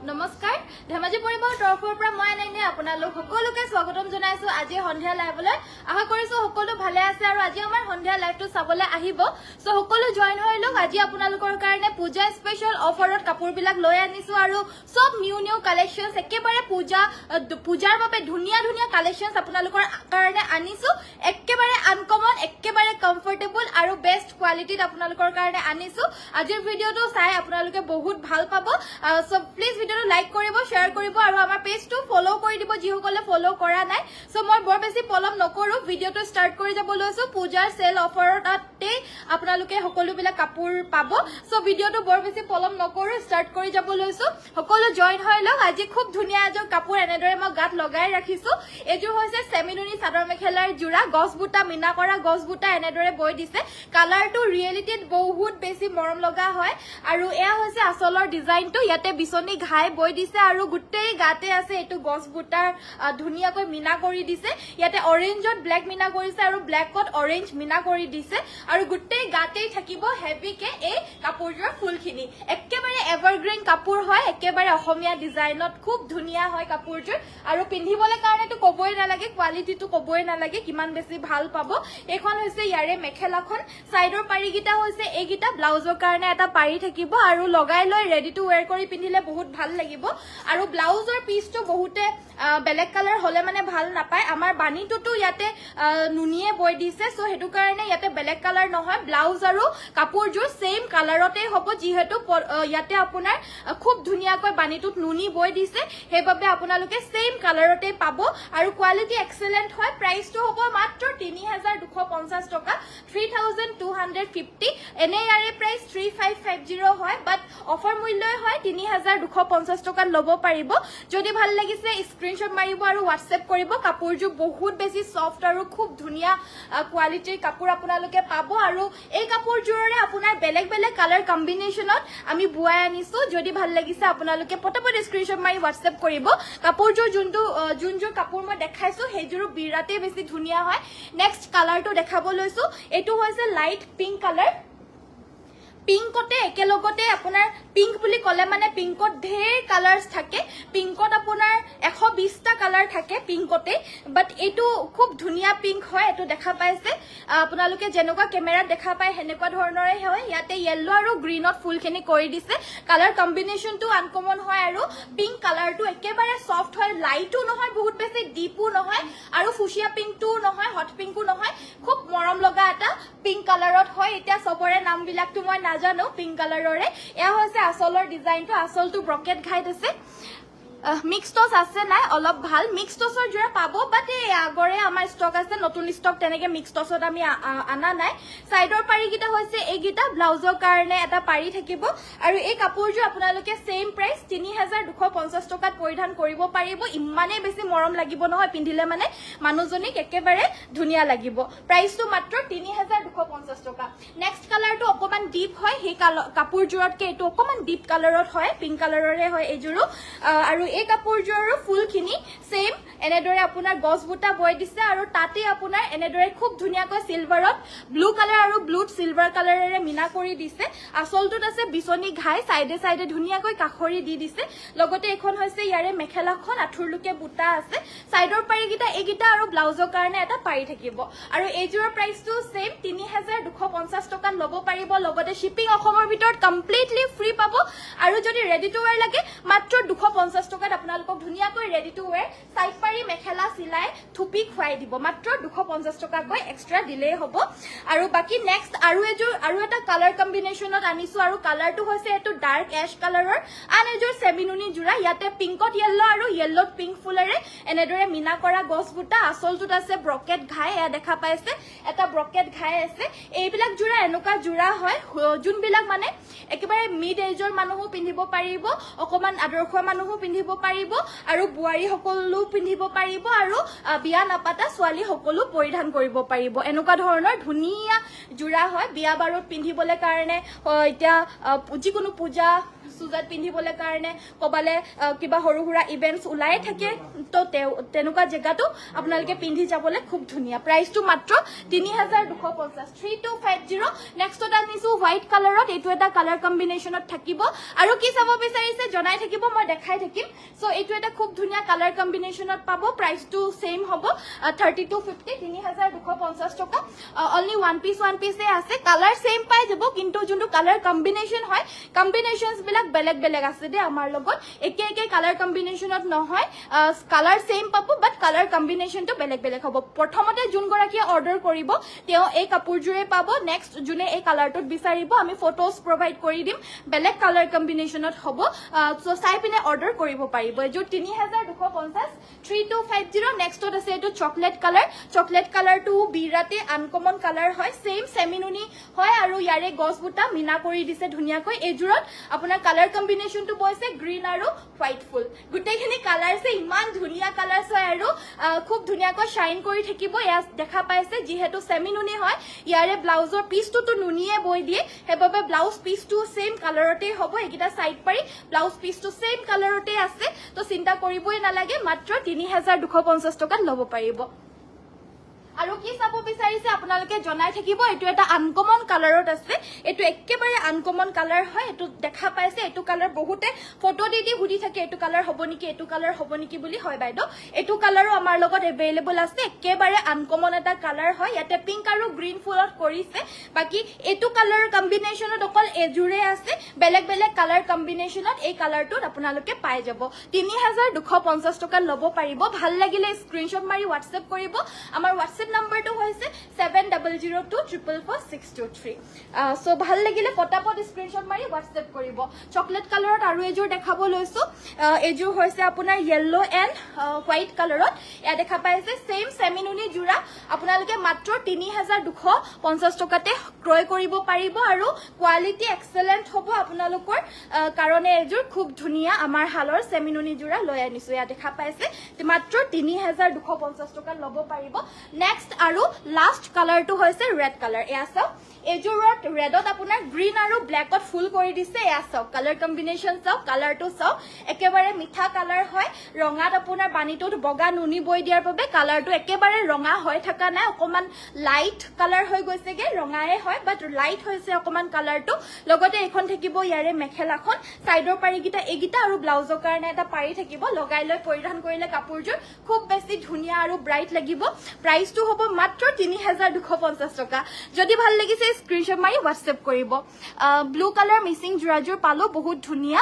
নমস্কাৰ ধেমাজি পৰিবাৰৰ তৰফৰ পৰা মই আনাইনে আপোনালোক সকলোকে স্বাগতম জনাইছো আজি সন্ধিয়া লাইভলৈ আশা কৰিছো সকলো ভালে আছে আৰু আজি আমাৰ সন্ধিয়া লাইভটো চাবলৈ আহিব সো সকলো জয়েন হৈ লওক আজি আপোনালোকৰ কাৰণে পূজা স্পেশাল অফাৰত কাপোৰবিলাক লৈ আনিছো আৰু সব নিউ কালেকশনছ একেবাৰে পূজাৰ বাবে ধুনীয়া কালেকশনছ আপোনালোকৰ কাৰণে আনিছো একেবাৰে আনকমন একেবাৰে কমফৰ্টেবল আৰু বেষ্ট কোৱালিটিত আপোনালোকৰ কাৰণে আনিছো আজিৰ ভিডিওটো চাই আপোনালোকে বহুত ভাল পাব সো প্লিজ ভিডিওটো লাইক কৰিব শেয়াৰ কৰিব আৰু আমাৰ পেজটো ফলো কৰি দিব যিসকলে ফলো কৰা নাই সো মই বৰ বেছি পলম নকৰো ভিডিওটো ষ্টাৰ্ট কৰি যাব লৈছো পূজাৰ সেল অফাৰতে আপোনালোকে সকলোবিলাক কাপোৰ পাব সো ভিডিওটো বৰ বেছি পলম নকৰো ষ্টাৰ্ট কৰি যাব লৈছো সকলো জয়েন হৈ লওক আজি খুব ধুনীয়া এযোৰ কাপোৰ এনেদৰে মই গাত লগাই ৰাখিছো এযোৰ হৈছে সেমিনুনি চাদৰ মেখেলাৰ জোৰা গছবুটা মিনা কৰা গছবুটা এনেদৰে বৈ দিছে কালাৰটো ৰিয়েলিটিত বহুত বেছি মৰম লগা হয় আৰু এয়া হৈছে আচলৰ ডিজাইনটো ইয়াতে বিচনী ঘাই বৈ দিছে আৰু গুটেই গাতে আছে এটো গছবুটাৰ ধুনীয়াকৈ মিনা কৰি দিছে ইয়াতে অৰেঞ্জত ব্ল্যাক মিনা কৰিছে আৰু ব্ল্যাকত অৰেঞ্জ মিনা কৰি দিছে আৰু গুটেই গাতেই থাকিব হেভিকে এই কাপোৰজোৰ ফুলখিনি একেবাৰে এভাৰগ্ৰীন কাপোৰ হয় একেবাৰে অসমীয়া ডিজাইনত খুব ধুনীয়া হয় কাপোৰজোৰ আৰু পিন্ধিবলৈ কাৰণেটো কবই নালাগে কোৱালিটিটো কবই নালাগে কিমান বেছি ভাল পাব এখন হৈছে ইয়াৰে মেখেলাখন সাইডৰ পাৰিগিটা হৈছে এইগিটা ব্লাউজৰ কাৰণে এটা পাৰি থাকিব আৰু লগাই লৈ ৰেডি টু ওয়্যাৰ কৰি পিন্ধিলে বহুত ভাল লাগিব আৰু ব্লাউজৰ পিচটো বহুতে বেলেগ কালাৰ হলে মানে ভাল নাপায় আমাৰ বানিটোটো ইয়াতে নুনিয়ে বৈ দিছে সো হেতু কাৰণে ইয়াতে বেলেগ কালাৰ নহয় ব্লাউজ আৰু কাপোৰজোৰ সেম কালাৰতে হ'ব যিহেতু ইয়াতে আপোনাৰ খুব ধুনীয়াকৈ বানিটোত নুনি বৈ দিছে হেবাবে আপোনালোকে সেম কালাৰতে পাব আৰু কোৱালিটি এক্সেলেন্ট হয় প্ৰাইসটো হ'ব মাত্ৰ 3250 টকা 3250 এনে ইয়াৰে প্ৰাইস 3550 হয় বাট অফাৰ মূল্যই হয় 3250 টকা লব পাৰিব যদি ভাল লাগিছে স্ক্ৰিনশ্বট মাৰিব আৰু WhatsApp কৰিব কাপোৰজোৰ বহুত বেছি সফট আৰু খুব ধুনীয়া কোৱালিটিৰ কাপোৰ আপোনালোকে পাব আৰু এই কাপোৰজোৰৰে আপোনাৰ বেলেগ কালাৰ কম্বিনেশনত আমি বুৱাই আনিছো যদি ভাল লাগিছে আপোনালোকে পটাপট স্ক্ৰিনশ্বট মাৰি WhatsApp কৰিব কাপোৰজোৰ যোনজোৰ কাপোৰ মই দেখাইছো সেইজোৰ বিৰাতে বেছি ধুনীয়া হয় নেক্সট কালাৰটো দেখাব লৈছো এটো হৈছে লাইট পিংক কালাৰ পিংকতে একেলগতে আপোনাৰ পিংক বুলি কলে মানে পিংকত ঢেৰ কালাৰ্স থাকে পিংকত আপোনাৰ 120টা কালাৰ থাকে পিংকতে বাট এটো খুব ধুনীয়া পিংক হয় এটো দেখা পাইছে আপোনালোকে যেনেকুৱা কেমেৰাত দেখা পায় হেনেকুৱা ধৰণৰে হয় ইয়াতে ইয়েলো আৰু গ্ৰীনত ফুলখিনি কৰি দিছে কালাৰ কম্বিনেশনটো আনকমন হয় আৰু পিংক কালাৰটো একেবাৰে সফট হয় লাইটো নহয় বহুত বেছি ডিপো নহয় আৰু ফুচিয়া পিংকটো নহয় হট পিংকো নহয় খুব মৰম লগা এটা পিংক কালাৰত হয় এতিয়া সবৰে নাম বিলাকটো মই নাজানো পিংক কালাৰৰে এয়া হৈছে আচলৰ ডিজাইনটো আচলটো ব্ৰকেট ঘাইত আছে মিক্স টস আছে নাই অলপ ভাল মিক্স টসৰ জোৰা পাব বাট এই আগৰে আমাৰ ষ্টক আছে নতুন ষ্টক তেনেকে মিক্স টসত আমি আনা নাই সাইডৰ পাৰিগিটা হৈছে এইগিটা ব্লাউজৰ কাৰণে এটা পাৰি থাকিব আৰু এই কাপোৰজোৰ আপোনালোকে সেম প্ৰাইস 3250 টকাত পৰিধান কৰিব পাৰিব ইমানে বেছি মৰম লাগিব নহয় পিন্ধিলে মানে মানুহজনীক একেবাৰে ধুনীয়া লাগিব প্ৰাইসটো মাত্ৰ 3250 টকা নেক্সট কালাৰটো অকমান ডিপ হয় সেই কাপোৰজোৰতকে এটো অকমান ডিপ কালাৰত হয় পিংক কালাৰৰে হয় এইজোৰো আৰু এই কাপোৰজোৰৰ ফুলখিনি সেম এনেদৰে আপোনাৰ গছবুটা বৈ দিছে আৰু তাতে আপোনাৰ এনেদৰে খুব ধুনীয়াকৈ সিলভাৰত ব্লু কালাৰ আৰু ব্লুত সিলভাৰ কালাৰেৰে মিনা কৰি দিছে আচলটোত আছে বিচনী ঘাই সাইডে ধুনীয়াকৈ কাখৰি দি দিছে লগতে এখন হৈছে ইয়াৰে মেখেলাখন আঠুৰলুকে বুটা আছে সাইডৰ পাৰিগিটা এইগিটা আৰু ব্লাউজৰ কাৰণে এটা পাৰি থাকিব আৰু এইজোৰৰ প্ৰাইসটো সেম 3250 টকা লব পাৰিব লগতে শিপিং অসমৰ ভিতৰত কমপ্লিটলি ফ্ৰী পাব আৰু যদি ৰেডি টু ওয়্যাৰ লাগে মাত্ৰ 250 টকাত আপোনালোকক ধুনীয়াকৈ ৰেডি টু ওয়্যাৰ সাইড পাৰি মেখেলা সিলাই থুপি খুৱাই দিব মাত্ৰ 250 টকাকৈ এক্সট্ৰা দিলেই হ'ব আৰু বাকি নেক্সট আৰু এটা কালাৰ কম্বিনেশনত আনিছো আৰু কালাৰটো হৈছে এটো ডাৰ্ক এশ কালাৰৰ আন এযোৰ সেমিনুনি জোৰা ইয়াতে পিংকত ইয়েলো আৰু ইয়েলোত পিংক ফুলেৰে এনেদৰে মিনা কৰা গছবুটা আচলটোত আছে ব্ৰকেট ঘাই এয়া দেখা পাইছে এটা ব্ৰকেট ঘাই আছে এইবিলাক জোৰা এনেকুৱা জোৰা হয় যোনবিলাক মানে একেবাৰে মিড এজৰ মানুহো পিন্ধিব পাৰিব অকমান আদৰ্শ মানুহো পিন্ধিব পাৰিব আৰু বুৱাৰী সকলো পিন্ধিব পাৰিব আৰু বিয়া নাপাতা ছোৱালী সকলো পৰিধান কৰিব পাৰিব এনেকুৱা ধৰণৰ ধুনীয়া জোৰা হয় বিয়া বাৰত পিন্ধিবলৈ কাৰণে এতিয়া যিকোনো পূজা সুজাত পিন্ধিবলে কাৰণে কবালে কিবা সৰু সুৰা ইভেন্টস ওলাই থাকে তো তেনেকুৱা জেগাটো আপোনালোকে পিন্ধি যাবলে খুব ধুনিয়া প্ৰাইসটো মাত্ৰ 3250 3250 নেক্সটত আনিছো হোৱাইট কালাৰত এইটো এটা কালাৰ কম্বিনেশনত থাকিব আৰু কি চাব বিচাৰিছে জনাই থাকিব মই দেখাই থাকিম সো এইটো এটা খুব ধুনিয়া কালাৰ কম্বিনেশনত পাব প্ৰাইসটো সেম হ'ব 3250 3250 টকা অনলি ওয়ান পিস আছে কালাৰ সেম পাই যাব কিন্তু যোনটো কালাৰ কম্বিনেশন হয় কম্বিনেশনস বিলাক বেলেগ বেলেগ আছে দে আমাৰ লগত একে কালাৰ কম্বিনেশনত নহয় কালাৰ সেম পাব বাট কালাৰ কম্বিনেশনটো বেলেগ বেলেগ হ'ব প্ৰথমতে যোন গৰাকী অৰ্ডাৰ কৰিব তেও এই কাপোৰজুৰে পাব নেক্সট যোনে এই কালাৰটোত বিচাৰিব আমি ফটোস প্ৰভাইড কৰি দিম বেলেগ কালাৰ কম্বিনেশনত হ'ব সো চাই পিনে অৰ্ডাৰ কৰিব পাৰিব এই 3250 3250 নেক্সটত আছে এটো চকলেট কালাৰটো বিৰাতে আনকমন কালাৰ হয় সেম সেমিনুনি হয় আৰু ইয়াৰে গছ বুটা মিনা কৰি দিছে ধুনিয়াকৈ এজুৰত আপোনাৰ কালাৰ কম্বিনেশনটো বৈছে গ্ৰীন আৰু হোৱাইট ফুল গুটেখিনি কালাৰছে ইমান ধুনিয়া কালাৰছ হয় আৰু খুব ধুনিয়াকৈ শাইন কৰি থাকিব এয়া দেখা পাইছে যেহেতু সেমিনুনি হয় ইয়াৰে ব্লাউজৰ পিসটো নুনিয়ে বৈ দিয়ে হেবাবে ব্লাউজ পিসটো সেম কালাৰতে হ'ব একিটা সাইড পাৰি ব্লাউজ পিসটো সেম কালাৰতে আছে তো চিন্তা কৰিবই নালাগে মাত্ৰ 3250 টকাত ল'ব পাৰিব আৰু কি চাব বিচাৰিছে আপোনালোকে জনাই থাকিব এটো এটা আনকমন কালাৰত আছে এটো একেবাৰে আনকমন কালাৰ হয় এটো দেখা পাইছে এটো কালাৰ বহুতে ফটো দি হুদি থাকে এটো কালাৰ হ'ব নেকি বুলি হয় বাইদো এটো কালাৰো আমাৰ লগত এভেইলেবল আছে একেবাৰে আনকমন এটা কালাৰ হয় ইয়াতে পিংক আৰু গ্ৰীন ফুলত কৰিছে বাকি এটো কালাৰ কম্বিনেশনত অকল এজুৰে আছে বেলেগ বেলেগ কালাৰ কম্বিনেশনত এই কালাৰটো আপোনালোকে পাই যাব 3250 টকা ল'ব পাৰিব ভাল লাগিলে স্ক্ৰিনশ্বট মাৰি WhatsApp কৰিব আমাৰ WhatsApp নাম্বাৰটো হৈছে 7002444623 সো ভাল লাগিলে পটাপট স্ক্ৰিনশ্বট মাৰি WhatsApp কৰিব চকলেট কালাৰত আৰু এজোৰ দেখাব লৈছো এজোৰ হৈছে আপোনাৰ yellow and white কালাৰত এয়া দেখা পাইছে সেম সেমিনুনি জোৰা আপোনালোকে মাত্ৰ 3250 টকাতে ক্ৰয় কৰিব পাৰিব আৰু কোৱালিটি এক্সেলেন্ট হ'ব আপোনালোকৰ কাৰণে এজোৰ খুব ধুনিয়া আমাৰ হালৰ সেমিনুনি জোৰা লৈ আনিছো এয়া দেখা পাইছে মাত্ৰ 3250 টকা ল'ব পাৰিব নেক্সট আৰু লাষ্ট কালাৰটো হৈছে ৰেড কালাৰ এয়া চাও এজোৰত ৰেডত আপোনাৰ গ্ৰীন আৰু ব্ল্যাকত ফুল কৰি দিছে এয়া চাও কালাৰ কম্বিনেশন চাও কালাৰটো চাও একেবাৰে মিঠা কালাৰ হয় ৰঙাত আপোনাৰ বানিটোত বগা নুনি বৈ দিয়াৰ বাবে কালাৰটো একেবাৰে ৰঙা হৈ থকা নাই অকমান লাইট কালাৰ হৈ গৈছেগে ৰঙায়ে হয় বাট লাইট হৈছে অকমান কালাৰটো লগতে এখন থাকিব ইয়াৰে মেখেলাখন সাইডৰ পাৰিকিটা এগিটা আৰু ব্লাউজৰ কাৰণে এটা পাৰি থাকিব লগাই লৈ পৰিধান কৰিলে কাপোৰজোৰ খুব বেছি ধুনিয়া আৰু ব্ৰাইট লাগিব প্ৰাইসটো হ'ব মাত্ৰ 3250 টকা যদি ভাল লাগিছে স্ক্ৰিনশ্বট মাৰি WhatsApp কৰিব ব্লু কালাৰ মিসিং জোৰাজোৰ পালো বহুত ধুনিয়া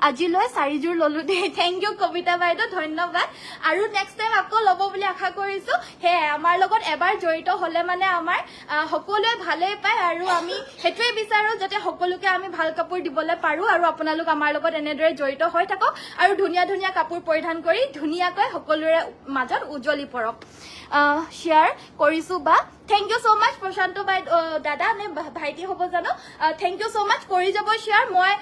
আজিলৈ 4 জোৰ ললো দে থ্যাংক ইউ কবিতা বাইদো ধন্যবাদ আৰু নেক্সট টাইম আকৌ লব বুলি আশা কৰিছো হে আমাৰ লগত এবাৰ জড়িত হলে মানে আমাৰ সকলোৱে ভালে পায় আৰু আমি হেতুৱে বিচাৰো যাতে সকলোকে আমি ভাল কাপোৰ দিবলে পাৰো আৰু আপোনালোক আমাৰ লগত এনেদৰে জড়িত হৈ থাকক আৰু ধুনিয়া ধুনিয়া কাপোৰ পৰিধান কৰি ধুনিয়াকৈ সকলোৰে মাজত উজ্জ্বলি পৰক শেয়াৰ কৰিছো বা থ্যাংক ইউ সো মাচ প্ৰশান্ত ভাই দাদা নে ভাইটি হ'ব জানো থ্যাংক ইউ সো মাচ কৰি যাব শেয়াৰ মই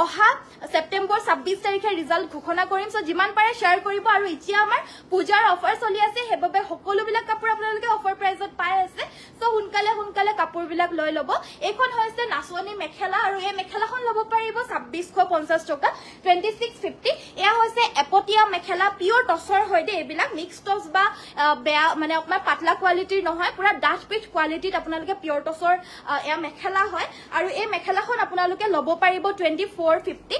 অহা সেপ্টেম্বৰ 26 তাৰিখে ৰিজাল্ট ঘোষণা কৰিম সো যিমান পাৰে শেয়াৰ কৰিব আৰু এতিয়া আমাৰ পূজাৰ অফাৰ চলি আছে হেবাবে সকলোবিলাক কাপোৰ আপোনালোকে অফাৰ প্ৰাইজত পাই আছে সো হুনকালে কাপোৰবিলাক লৈ ল'ব এইখন হৈছে নাচনি মেখেলা আৰু এই মেখেলাখন ল'ব পাৰিব 2650 টকা 2650 এয়া হৈছে এপটিয়া মেখেলা পিওৰ টছৰ হয় দে এইবিলাক মিক্স টছ বা বেয়া মানে অকমান পাতলা কোৱালিটিৰ নহয় পুৰা ডাঠ পিচ কোৱালিটিত আপোনালোকে পিওৰ টছৰ এয়া মেখেলা হয় আৰু এই মেখেলাখন আপোনালোকে ল'ব পাৰিব 2450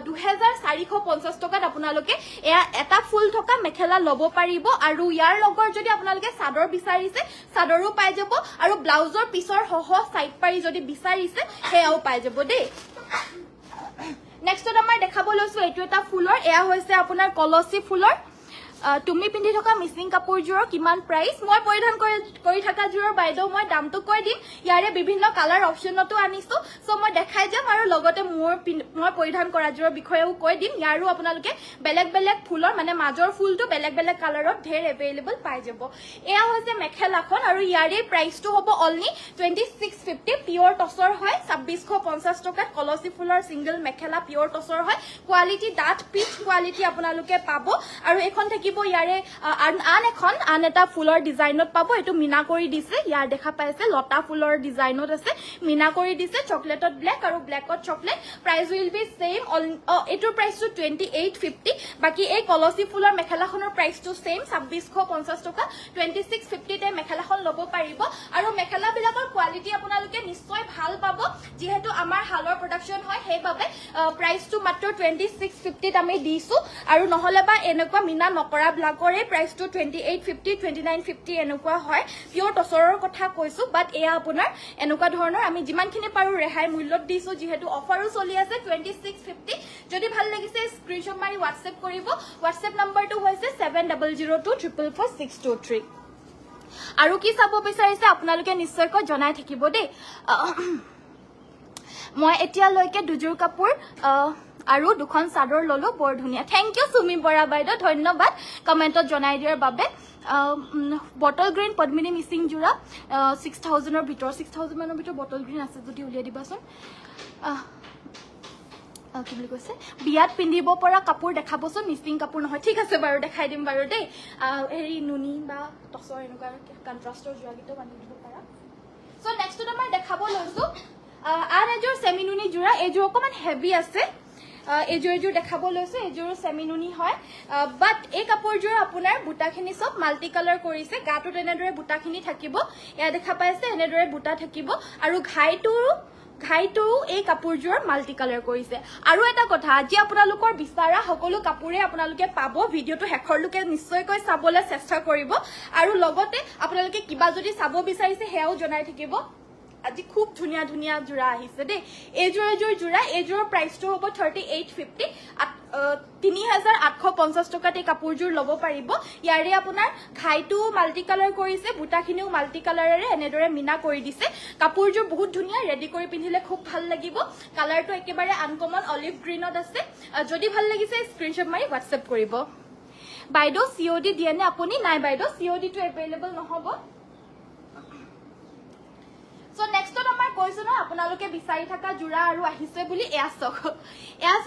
2450 টকাত আপোনালোকে এয়া এটা ফুল থকা মেখেলা ল'ব পাৰিব আৰু ইয়াৰ লগৰ যদি আপোনালোকে চাদৰ বিচাৰিছে চাদৰো পাই যাব আৰু ব্লাউজৰ পিছৰ সহ সাইড পাৰি যদি বিচাৰিছে হেয়াও পাই যাব দেই নেক্সটত আমাৰ দেখাব লৈছো এইটো এটা ফুলৰ এয়া হৈছে আপোনাৰ কলসি ফুলৰ তুমি পিন্ধি থকা মিসিং কাপোৰজোৰৰ কিমান প্ৰাইস মই পৰিধান কৰি থকা জোৰৰ বাইদেউ মই দামটো কৈ দিম ইয়াৰে বিভিন্ন কালাৰ অপচনটো আনিছো সো মই দেখাই যাম আৰু লগতে মই পৰিধান কৰা জোৰৰ বিষয়েও কৈ দিম ইয়াৰো আপোনালোকে বেলেগ বেলেগ ফুলৰ মানে মাজৰ ফুলটো বেলেগ বেলেগ কালাৰত ঢেৰ এভেইলেবল পাই যাব এয়া হৈছে মেখেলাখন আৰু ইয়াৰে প্ৰাইসটো হ'ব অনলি 2650 পিওৰ টছৰ হয় 2650 টকাত কলসি ফুলৰ সিঙ্গেল মেখেলা পিওৰ টছৰ হয় কোৱালিটি ডাঠ পিচ কোৱালিটি আপোনালোকে পাব আৰু এখন থাকিব ইয়াৰে আন এটা ফুলৰ ডিজাইনত পাব এইটো মিনা কৰি দিছে ইয়াৰ দেখা পাইছে লতা ফুলৰ ডিজাইনত আছে মিনা কৰি দিছে চকলেটত ব্লেক আৰু ব্লেকত chocolate price will be same এটোৰ প্ৰাইসটো 2850 বাকি এই কলসি ফুলৰ মেখেলাখনৰ প্ৰাইসটো সেম 2650 টকা 2650 তে মেখেলাখন লব পাৰিব আৰু মেখেলা বিলাকৰ কোৱালিটি আপোনালোকে নিশ্চয় ভাল পাব যেহেতু আমাৰ হালৰ প্ৰডাকশন হয় সেইভাবে প্ৰাইসটো মাত্ৰ 2650 ত আমি দিছো আৰু নহলে বা এনেকুৱা মিনা নকৰা ব্লাকৰে প্ৰাইসটো 2850 2950 এনেকুৱা হয় পিওৰ টসৰৰ কথা কৈছো বাট এয়া আপোনাৰ এনেকুৱা ধৰণৰ আমি যিমানখিনি পাৰো ৰেহাই মূল্যত দিছো যেহেতু অফাৰো চলি আছে 2650 যদি ভাল লাগিছে স্ক্ৰিনশ্বট মাৰি WhatsApp কৰিব WhatsApp নম্বৰটো হৈছে 7002444623 আৰু কি চাব বিচাৰিছে আপোনালোকে নিশ্চয়কৈ জনাই থাকিব দেই মই এতিয়ালৈকে দুজোৰ কাপোৰ আৰু দুখন চাদৰ ললো বৰ ধুনিয়া থ্যাংক ইউ সুমি বৰা বাইদেউ ধন্যবাদ কমেন্টত জনাই দিয়াৰ বাবে বটল গ্ৰীণ পদ্মিনী মিসিং জোৰা 6000 ৰ ভিতৰ 6000 মানৰ ভিতৰ বটল গ্ৰীণ আছে যদি উলিয়াই দিবাচোন কি বুলি কৈছে বিয়াত পিন্ধিব পৰা কাপোৰ দেখাবচোন মিসিং কাপোৰ নহয় ঠিক আছে বাৰু দেখাই দিম বাৰু দেই হেৰি নুনি বা টসৰ এনেকুৱা কন্ট্ৰাস্টৰ জোৰাগিটো বান্ধি দিব পাৰা সো নেক্সট তো মই দেখাব লৈছো আন এজোৰ সেমি নুনি জোৰা এজোৰ অকমান হেভি আছে এজোৰ দেখাব লৈছো এজোৰ সেমি নুনি হয় বাট এই কাপোৰজোৰ আপোনাৰ বুটাখিনি সব মাল্টি কালাৰ কৰিছে গাটো এনেদৰে বুটাখিনি থাকিব এয়া দেখা পাইছে এনেদৰে বুটা থাকিব আৰু ঘাইটো এই কাপোৰজোৰ মাল্টি কালাৰ কৰিছে আৰু এটা কথা আজি আপোনালোকৰ বিচাৰা সকলো কাপোৰে আপোনালোকে পাব ভিডিওটো হেখৰলৈকে নিশ্চয়কৈ চাবলৈ চেষ্টা কৰিব আৰু লগতে আপোনালোকে কিবা যদি চাব বিচাৰিছে হেয়াও জনাই থাকিব আজি খুব ধুনিয়া ধুনিয়া জোৰা আহিছে দেই এজোৰ জোৰা এজোৰ প্ৰাইসটো হ'ব 3850 3850 টকাত এই কাপোৰজোৰ লব পাৰিব ইয়াৰে আপোনাৰ ঘাইটো মাল্টি কালাৰ কৰিছে বুটাখিনিও মাল্টি কালাৰেৰে এনেদৰে মিনা কৰি দিছে কাপোৰজোৰ বহুত ধুনিয়া ৰেডি কৰি পিন্ধিলে খুব ভাল লাগিব কালাৰটো একেবাৰে আনকমন অলিভ গ্ৰীনত আছে যদি ভাল লাগিছে স্ক্ৰিনশ্বট মাৰি WhatsApp কৰিব বাইদেউ COD দিয়ে নে আপুনি নাই বাইদেউ COD টো এভেইলেবল নহব সো নেক্সট আমাৰ কৈছো ন আপোনালোকে বিচাৰি থকা জোৰা আৰু আহিছে বুলি এয়া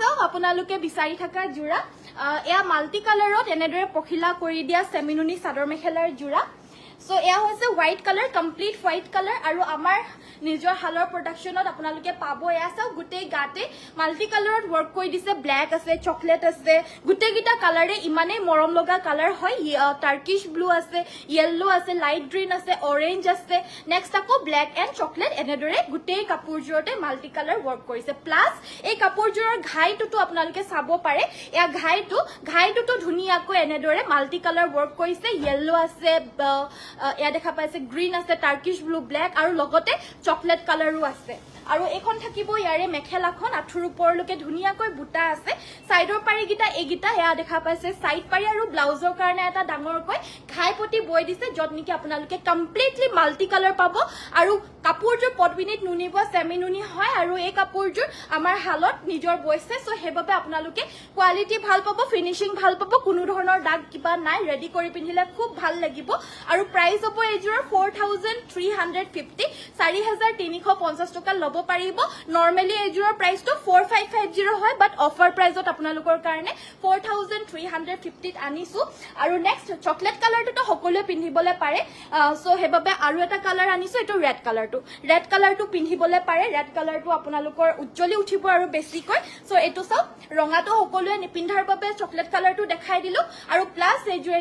চাওক আপোনালোকে বিচাৰি থকা জোৰা এয়া মাল্টি কালাৰত এনেদৰে পখিলা কৰি দিয়া সেমিনুনি চাদৰ মেখেলাৰ জোৰা সো এয়া হৈছে white colour complete white colour আৰু আমাৰ নিজৰ হালৰ প্ৰডাকশনত আপোনালোকে পাব এয়া চাওক গুটেই গাতে মাল্টি কালাৰত ওয়াৰ্ক কৰি দিছে ব্ল্যাক আছে চকলেট আছে গুটেই গিটা কালাৰে ইমানে মৰম লগা কালাৰ হয় টাৰ্কিশ ব্লু আছে ইয়েলো আছে লাইট গ্ৰীন আছে অৰেঞ্জ আছে নেক্সট আকৌ ব্ল্যাক এন্ড চকলেট এনেদৰে গুটেই কাপোৰজোৰতে মাল্টি কালাৰ ওয়াৰ্ক কৰিছে প্লাস এই কাপোৰজোৰৰ ঘাইটোটো আপোনালোকে চাব পাৰে এয়া ঘাইটোটো ধুনিয়াকৈ এনেদৰে মাল্টি কালাৰ ওয়াৰ্ক কৰিছে ইয়েলো আছে এয়া দেখা পাইছে গ্ৰীন আছে টাৰ্কিশ ব্লু ব্ল্যাক আৰু লগতে চকলেট কালাৰো আছে আৰু এখন থাকিব ইয়াৰে মেখেলাখন আঠুৰ ওপৰলৈকে ধুনিয়াকৈ বুটা আছে সাইডৰ পাৰিগিটা এগিটা এয়া দেখা পাইছে সাইড পাৰি আৰু ব্লাউজৰ কাৰণে এটা ডাঙৰকৈ ঘাইপটি বৈ দিছে যত নেকি আপোনালোকে কমপ্লিটলি মাল্টি কালাৰ পাব আৰু কাপোৰজোৰ পদ্মিনীত নুনিব সেমি নুনি হয় আৰু এই কাপোৰজোৰ আমাৰ হালত নিজৰ বৈছে সো হেবাবে আপোনালোকে কোৱালিটি ভাল পাব ফিনিশিং ভাল পাব কোনো ধৰণৰ দাগ কিবা নাই ৰেডি কৰি পিন্ধিলে খুব ভাল লাগিব আৰু প্ৰাইস হ'ব এজোৰ 4350 4350 টকা লব পাৰিব নৰমালি এজোৰ প্ৰাইসটো 4550 হয় বাট অফাৰ প্ৰাইসত আপোনালোকৰ কাৰণে 4350 আনিছো আৰু নেক্সট চকলেট কালাৰটো সকলোৱে পিন্ধিবলৈ পাৰে সো হেবাবে আৰু এটা কালাৰ আনিছো এটো ৰেড কালাৰটো পিন্ধিবলৈ পাৰে ৰেড কালাৰটো আপোনালোকৰ উজ্জ্বলি উঠিব আৰু বেছিকৈ সো এটো সব ৰঙাটো সকলোৱে নিপিন্ধাৰ বাবে চকলেট কালাৰটো দেখাই দিলো আৰু প্লাস এজোৰ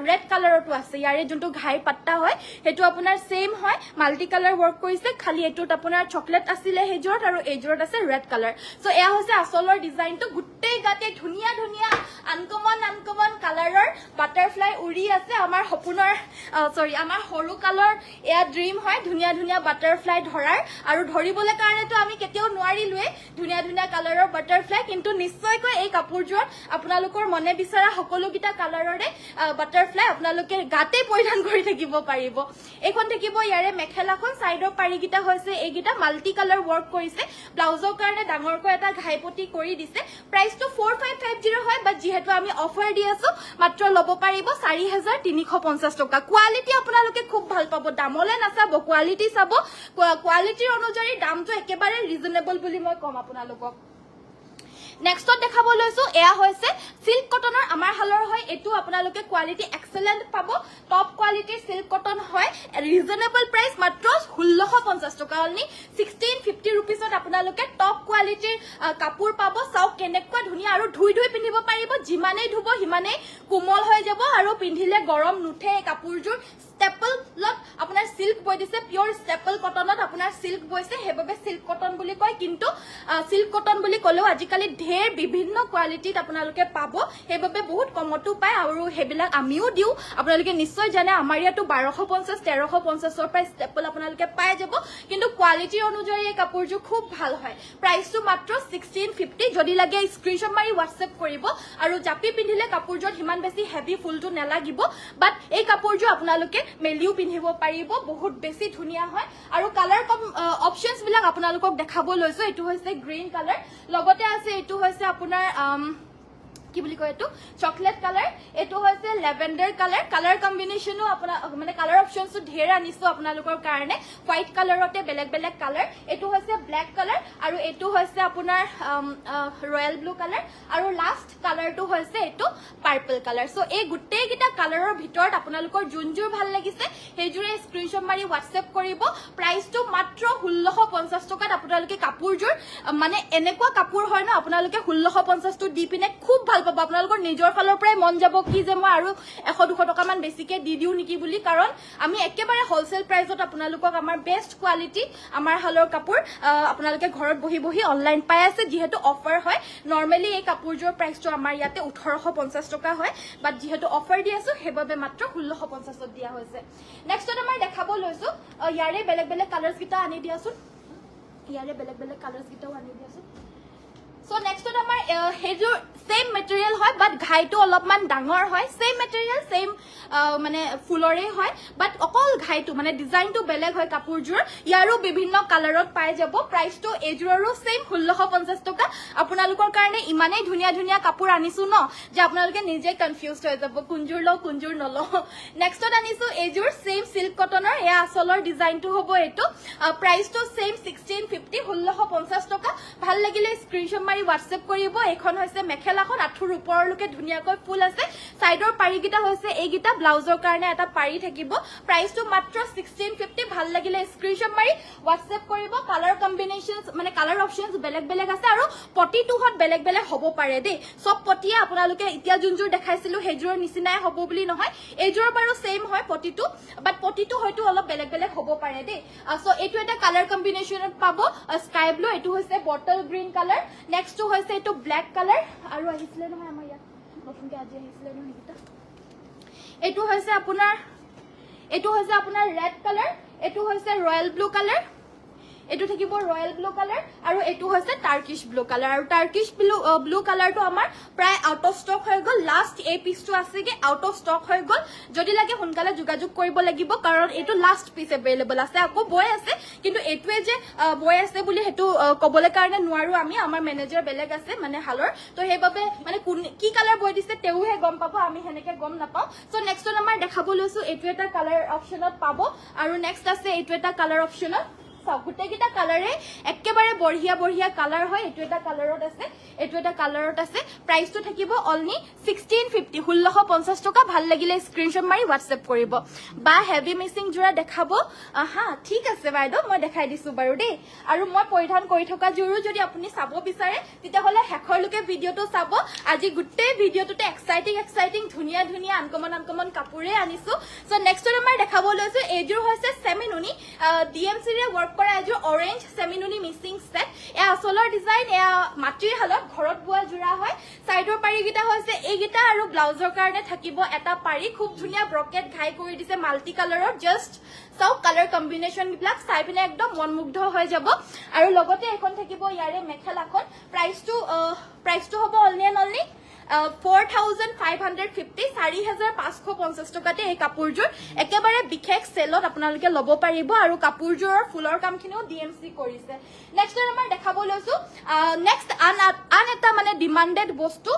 ৰেড কালাৰটো আছে ইয়াৰে যোনটো ঘাই পাত্তা হয় হেতু আপোনাৰ সেম হয় মাল্টি কালাৰ ওয়াৰ্ক কৰিছে খালি এটোত আপোনাৰ চকলেট আছিলে হেজোৰত আৰু এজোৰত আছে ৰেড কালাৰ সো এয়া হৈছে আসলৰ ডিজাইনটো গুটেই গাতে ধুনিয়া ধুনিয়া আনকমন কালাৰৰ বাটাৰফ্লাই উৰি আছে আমাৰ সপোনৰ আমাৰ সৰু কালৰ এয়া ড্ৰিম হয় ধুনিয়া ধুনিয়া বাটাৰফ্লাই ধৰাৰ আৰু ধৰিবলৈ কাৰণেতো আমি কেতিয়াও নোৱাৰিলোৱে ধুনিয়া ধুনিয়া কালাৰৰ বাটাৰফ্লাই কিন্তু নিশ্চয়কৈ এই কাপোৰজোৰ আপোনালোকৰ মনে বিচৰা সকলোগিটা কালাৰৰে বাটাৰফ্লাই আপোনালোকে গাতে পৰিধান কৰি থাকিব পাৰিব এখন থাকিব ইয়াৰে মেখেলাখন সাইডৰ পাৰিগিটা হৈছে এইগিটা মাল্টি কালাৰ ওয়াৰ্ক কৰিছে ব্লাউজৰ কাৰণে ডাঙৰকৈ এটা ঘাইপটি কৰি দিছে প্ৰাইসটো 4550 হয় বাট যেহেতু আমি অফাৰ দি আছো মাত্ৰ লব পাৰিব 4350 টকা কোৱালিটি আপোনালোকে খুব ভাল পাব দামলে নাচাব কোৱালিটি চাব কোৱালিটিৰ অনুযায়ী দামটো একেবাৰে ৰিজনেবল বুলি মই কম আপোনালোকক নেক্সটত দেখাব লৈছো এয়া হৈছে সিল্ক কটনৰ আমাৰ হালৰ হয় এটো আপোনালোকে কোৱালিটি এক্সেলেন্ট পাব টপ কোৱালিটিৰ সিল্ক কটন হয় ৰিজনেবল প্ৰাইস মাত্ৰ 1650 টকা অনলি 1650 रुपीसত আপোনালোকে টপ কোৱালিটিৰ কাপোৰ পাব চাও কেনেকুৱা ধুনিয়া আৰু ধুই ধুই পিন্ধিব পাৰিব যিমানেই ধুব হিমানেই কোমল হৈ যাব আৰু পিন্ধিলে গৰম নুঠে কাপোৰযোৰ স্টেপল লট আপোনাৰ সিল্ক বৈ দিছে পিওৰ স্টেপল কটনত আপোনাৰ সিল্ক বৈছে হেবাবে সিল্ক কটন বুলি কয় কিন্তু সিল্ক কটন বুলি কলেও আজিকালি ঢেৰ বিভিন্ন কোৱালিটিত আপোনালোকে পাব হেবাবে বহুত কমতো পায় আৰু হেবিলাক আমিও দিও আপোনালোকে নিশ্চয় জানে আমাৰ ইয়াতো 1250 1350 ৰ প্ৰাইস স্টেপল আপোনালোকে পাই যাব কিন্তু কোৱালিটি অনুযায়ী এই কাপোৰযোৰ খুব ভাল হয় প্ৰাইসটো মাত্ৰ 1650 যদি লাগে স্ক্ৰিনশ্বট মাৰি WhatsApp কৰিব আৰু জাপি পিন্ধিলে কাপোৰযোৰ হিমান বেছি হেভি ফুলটো নেলাগিব বাট এই কাপোৰযোৰ আপোনালোকে মেলিও পিন্ধিব পাৰিব বহুত বেছি ধুনিয়া হয় আৰু কালাৰ অপচনস বিলাক আপোনালোকক দেখাব লৈছো এটো হৈছে গ্ৰীন কালাৰ লগতে আছে এটো হৈছে আপোনাৰ কি বুলি কয় এটো চকলেট কালাৰ এটো হৈছে লেভেন্ডাৰ কালাৰ কালাৰ কম্বিনেশনো আপোনাৰ মানে কালাৰ অপচনসটো ঢেৰ আনিছো আপোনালোকৰ কাৰণে হোৱাইট কালাৰতে বেলেগ বেলেগ কালাৰ এটো হৈছে ব্ল্যাক কালাৰ আৰু এটো হৈছে আপোনাৰ ৰয়েল ব্লু কালাৰ আৰু লাষ্ট কালাৰটো হৈছে এটো পাৰ্পল কালাৰ সো এই গুটেই গিটা কালাৰৰ ভিতৰত আপোনালোকৰ যোনযোৰ ভাল লাগিছে হেজুৰে স্ক্ৰিনশ্বট মাৰি WhatsApp কৰিব প্ৰাইসটো মাত্ৰ 1650 টকাত আপোনালোকে কাপোৰযোৰ মানে এনেকুৱা কাপোৰ হয় না আপোনালোকে 1650 টো দি পিনে খুব ভাল পাব আপোনালোকৰ নিজৰ ফালৰ পৰাই মন যাব কি যে মই আৰু 100-200 টকা মান বেছিকে দি দিও নেকি বুলি কাৰণ আমি একেবাৰে হোলসেল প্ৰাইসত আপোনালোকক আমাৰ বেষ্ট কোৱালিটি আমাৰ হালৰ কাপোৰ আপোনালোকে ঘৰত বহি বহি অনলাইন পাই আছে যেহেতু অফাৰ হয় নৰমালি এই কাপোৰযোৰ প্ৰাইসটো আমাৰ ইয়াতে 1850 টকা হয় বাট যেহেতু অফাৰ দি আছো হেবাবে মাত্ৰ 1650 ত দিয়া হৈছে নেক্সটত আমাৰ দেখাব লৈছো ইয়াৰে বেলেগ বেলেগ কালাৰস গিটা আনি দিয়াছো ইয়াৰে বেলেগ বেলেগ কালাৰস গিটাও আনি দিয়াছো সো নেক্সটত আমাৰ হেজুৰ সেম মেটেৰিয়েল হয় বাট ঘাইটো অলপমান ডাঙৰ হয় সেম মেটেৰিয়েল সেম মানে ফুলৰে হয় বাট অকল ঘাইটো মানে ডিজাইনটো বেলেগ হয় কাপোৰযোৰ ইয়াৰো বিভিন্ন কালাৰত পাই যাব প্ৰাইসটো এজুৰৰো সেম 1650 টকা আপোনালোকৰ কাৰণে ইমানেই ধুনিয়া ধুনিয়া কাপোৰ আনিছো ন যে আপোনালোকে নিজে কনফিউজড হৈ যাব কুঞ্জুৰ ল কুঞ্জুৰ নল নেক্সটত আনিছো এজুৰ সেম সিল্ক কটনৰ এয়া আসলৰ ডিজাইনটো হ'ব এটো প্ৰাইসটো সেম 1650 1650 টকা ভাল লাগিলে স্ক্ৰিনশ্বট মাৰি WhatsApp কৰিব এখন হৈছে মেখেলাখন আঠুৰ ওপৰলৈকে ধুনিয়াকৈ ফুল আছে সাইডৰ পাৰিগিটা হৈছে এইগিটা ব্লাউজৰ কাৰণে এটা পাৰি থাকিব প্ৰাইসটো মাত্ৰ 1650 ভাল লাগিলে স্ক্ৰিনশ্বট মাৰি WhatsApp কৰিব কালাৰ কম্বিনেশনস মানে কালাৰ অপচনস বেলেগ বেলেগ আছে আৰু পটিটোহত বেলেগ বেলেগ হ'ব পাৰে দে সব পটিয়ে আপোনালোকে ইতিয়া যোনজোৰ দেখাইছিলো হেজুৰৰ নিচিনাই হ'ব বুলি নহয় এজুৰৰ বাৰু সেম হয় পটিটো বাট পটিটো হয়তো অলপ বেলেগ বেলেগ হ'ব পাৰে দে সো এটো এটা কালাৰ কম্বিনেশনত পাব স্কাই ব্লু এটো হৈছে বটল গ্ৰীন কালাৰ নেক্সট হৈছে এটো ব্ল্যাক কালাৰ আৰু আহিছিলে নহয় আমাৰ ইয়াত নতুনকে আজি আহিছিলে নহয় এটা এটো হৈছে আপোনাৰ ৰেড কালাৰ এটো হৈছে ৰয়েল ব্লু কালাৰ এটো থাকিব ৰয়েল ব্লু কালাৰ আৰু এটো হৈছে টাৰ্কিশ ব্লু কালাৰ আৰু টাৰ্কিশ ব্লু কালাৰটো আমাৰ প্ৰায় আউট অফ ষ্টক হৈ গল লাষ্ট এই পিসটো আছে কি আউট অফ ষ্টক হৈ গল যদি লাগে সোনকালে যোগাযোগ কৰিব লাগিব কাৰণ এটো লাষ্ট পিস अवेलेबल আছে আকৌ বয় আছে কিন্তু এটোৱে যে বয় আছে বুলি হেতু কবলে কাৰণে নোৱাৰো আমি আমাৰ মেনেজাৰ বেলেগ আছে মানে হালৰ তো হেবাবে মানে কি কালাৰ বয় দিছে তেউহে গম পাব আমি হেনেকে গম নাপাও সো নেক্সট আমাৰ দেখাব লৈছো এটো এটা কালাৰ অপচনত পাব আৰু নেক্সট আছে এটো এটা কালাৰ অপচনত গুটেগিটা কালাৰে একেবাৰে বঢ়িয়া বঢ়িয়া কালাৰ হয় এটো এটা কালাৰত আছে প্ৰাইসটো থাকিব অনলি 1650 1650 টকা ভাল লাগিলে স্ক্ৰিনশ্বট মাৰি WhatsApp কৰিব বা হেভি মিক্সিং জোৰা দেখাব হা ঠিক আছে বাইদেউ মই দেখাই দিছো বাৰু দেই আৰু মই পৰিধান কৰি থকা জোৰো যদি আপুনি চাব বিচাৰে তেতিয়া হলে হেখৰলৈকে ভিডিওটো চাব আজি গুটেই ভিডিওটোতে এক্সাইটিং ধুনিয়া ধুনিয়া আনকমন কাপোৰে আনিছো সো নেক্সট আমাৰ দেখাব লৈছো এজোৰ হৈছে সেমিনুনি DMC ৰে ওয়াৰ্ক কৰা এজোৰ অৰেঞ্জ সেমিনুনি মিক্সিং সেট এ আসলৰ ডিজাইন এ মাটিৰ হালত ঘৰত বোৱা জোৰা হয় সাইডৰ পাৰিগিটা হৈছে এইগিটা আৰু ব্লাউজৰ কাৰণে থাকিব এটা পাৰি খুব ধুনিয়া ব্ৰকেট ঘাই কৰি দিছে মাল্টি কালাৰৰ জাস্ট সব কালাৰ কম্বিনেশন বিলাক চাই পিনে একদম মনমুগ্ধ হৈ যাব আৰু লগতে এখন থাকিব ইয়াৰে মেখেলাখন প্ৰাইসটো হ'ব অনলি 4550 4550 টকাতে এই কাপোৰযোৰ একেবাৰে বিশেষ সেলত আপোনালোকে লব পাৰিব আৰু কাপোৰযোৰৰ ফুলৰ কামখিনিও DMC কৰিছে নেক্সট আমাৰ দেখাব লৈছো নেক্সট আন এটা মানে ডিমান্ডেড বস্তু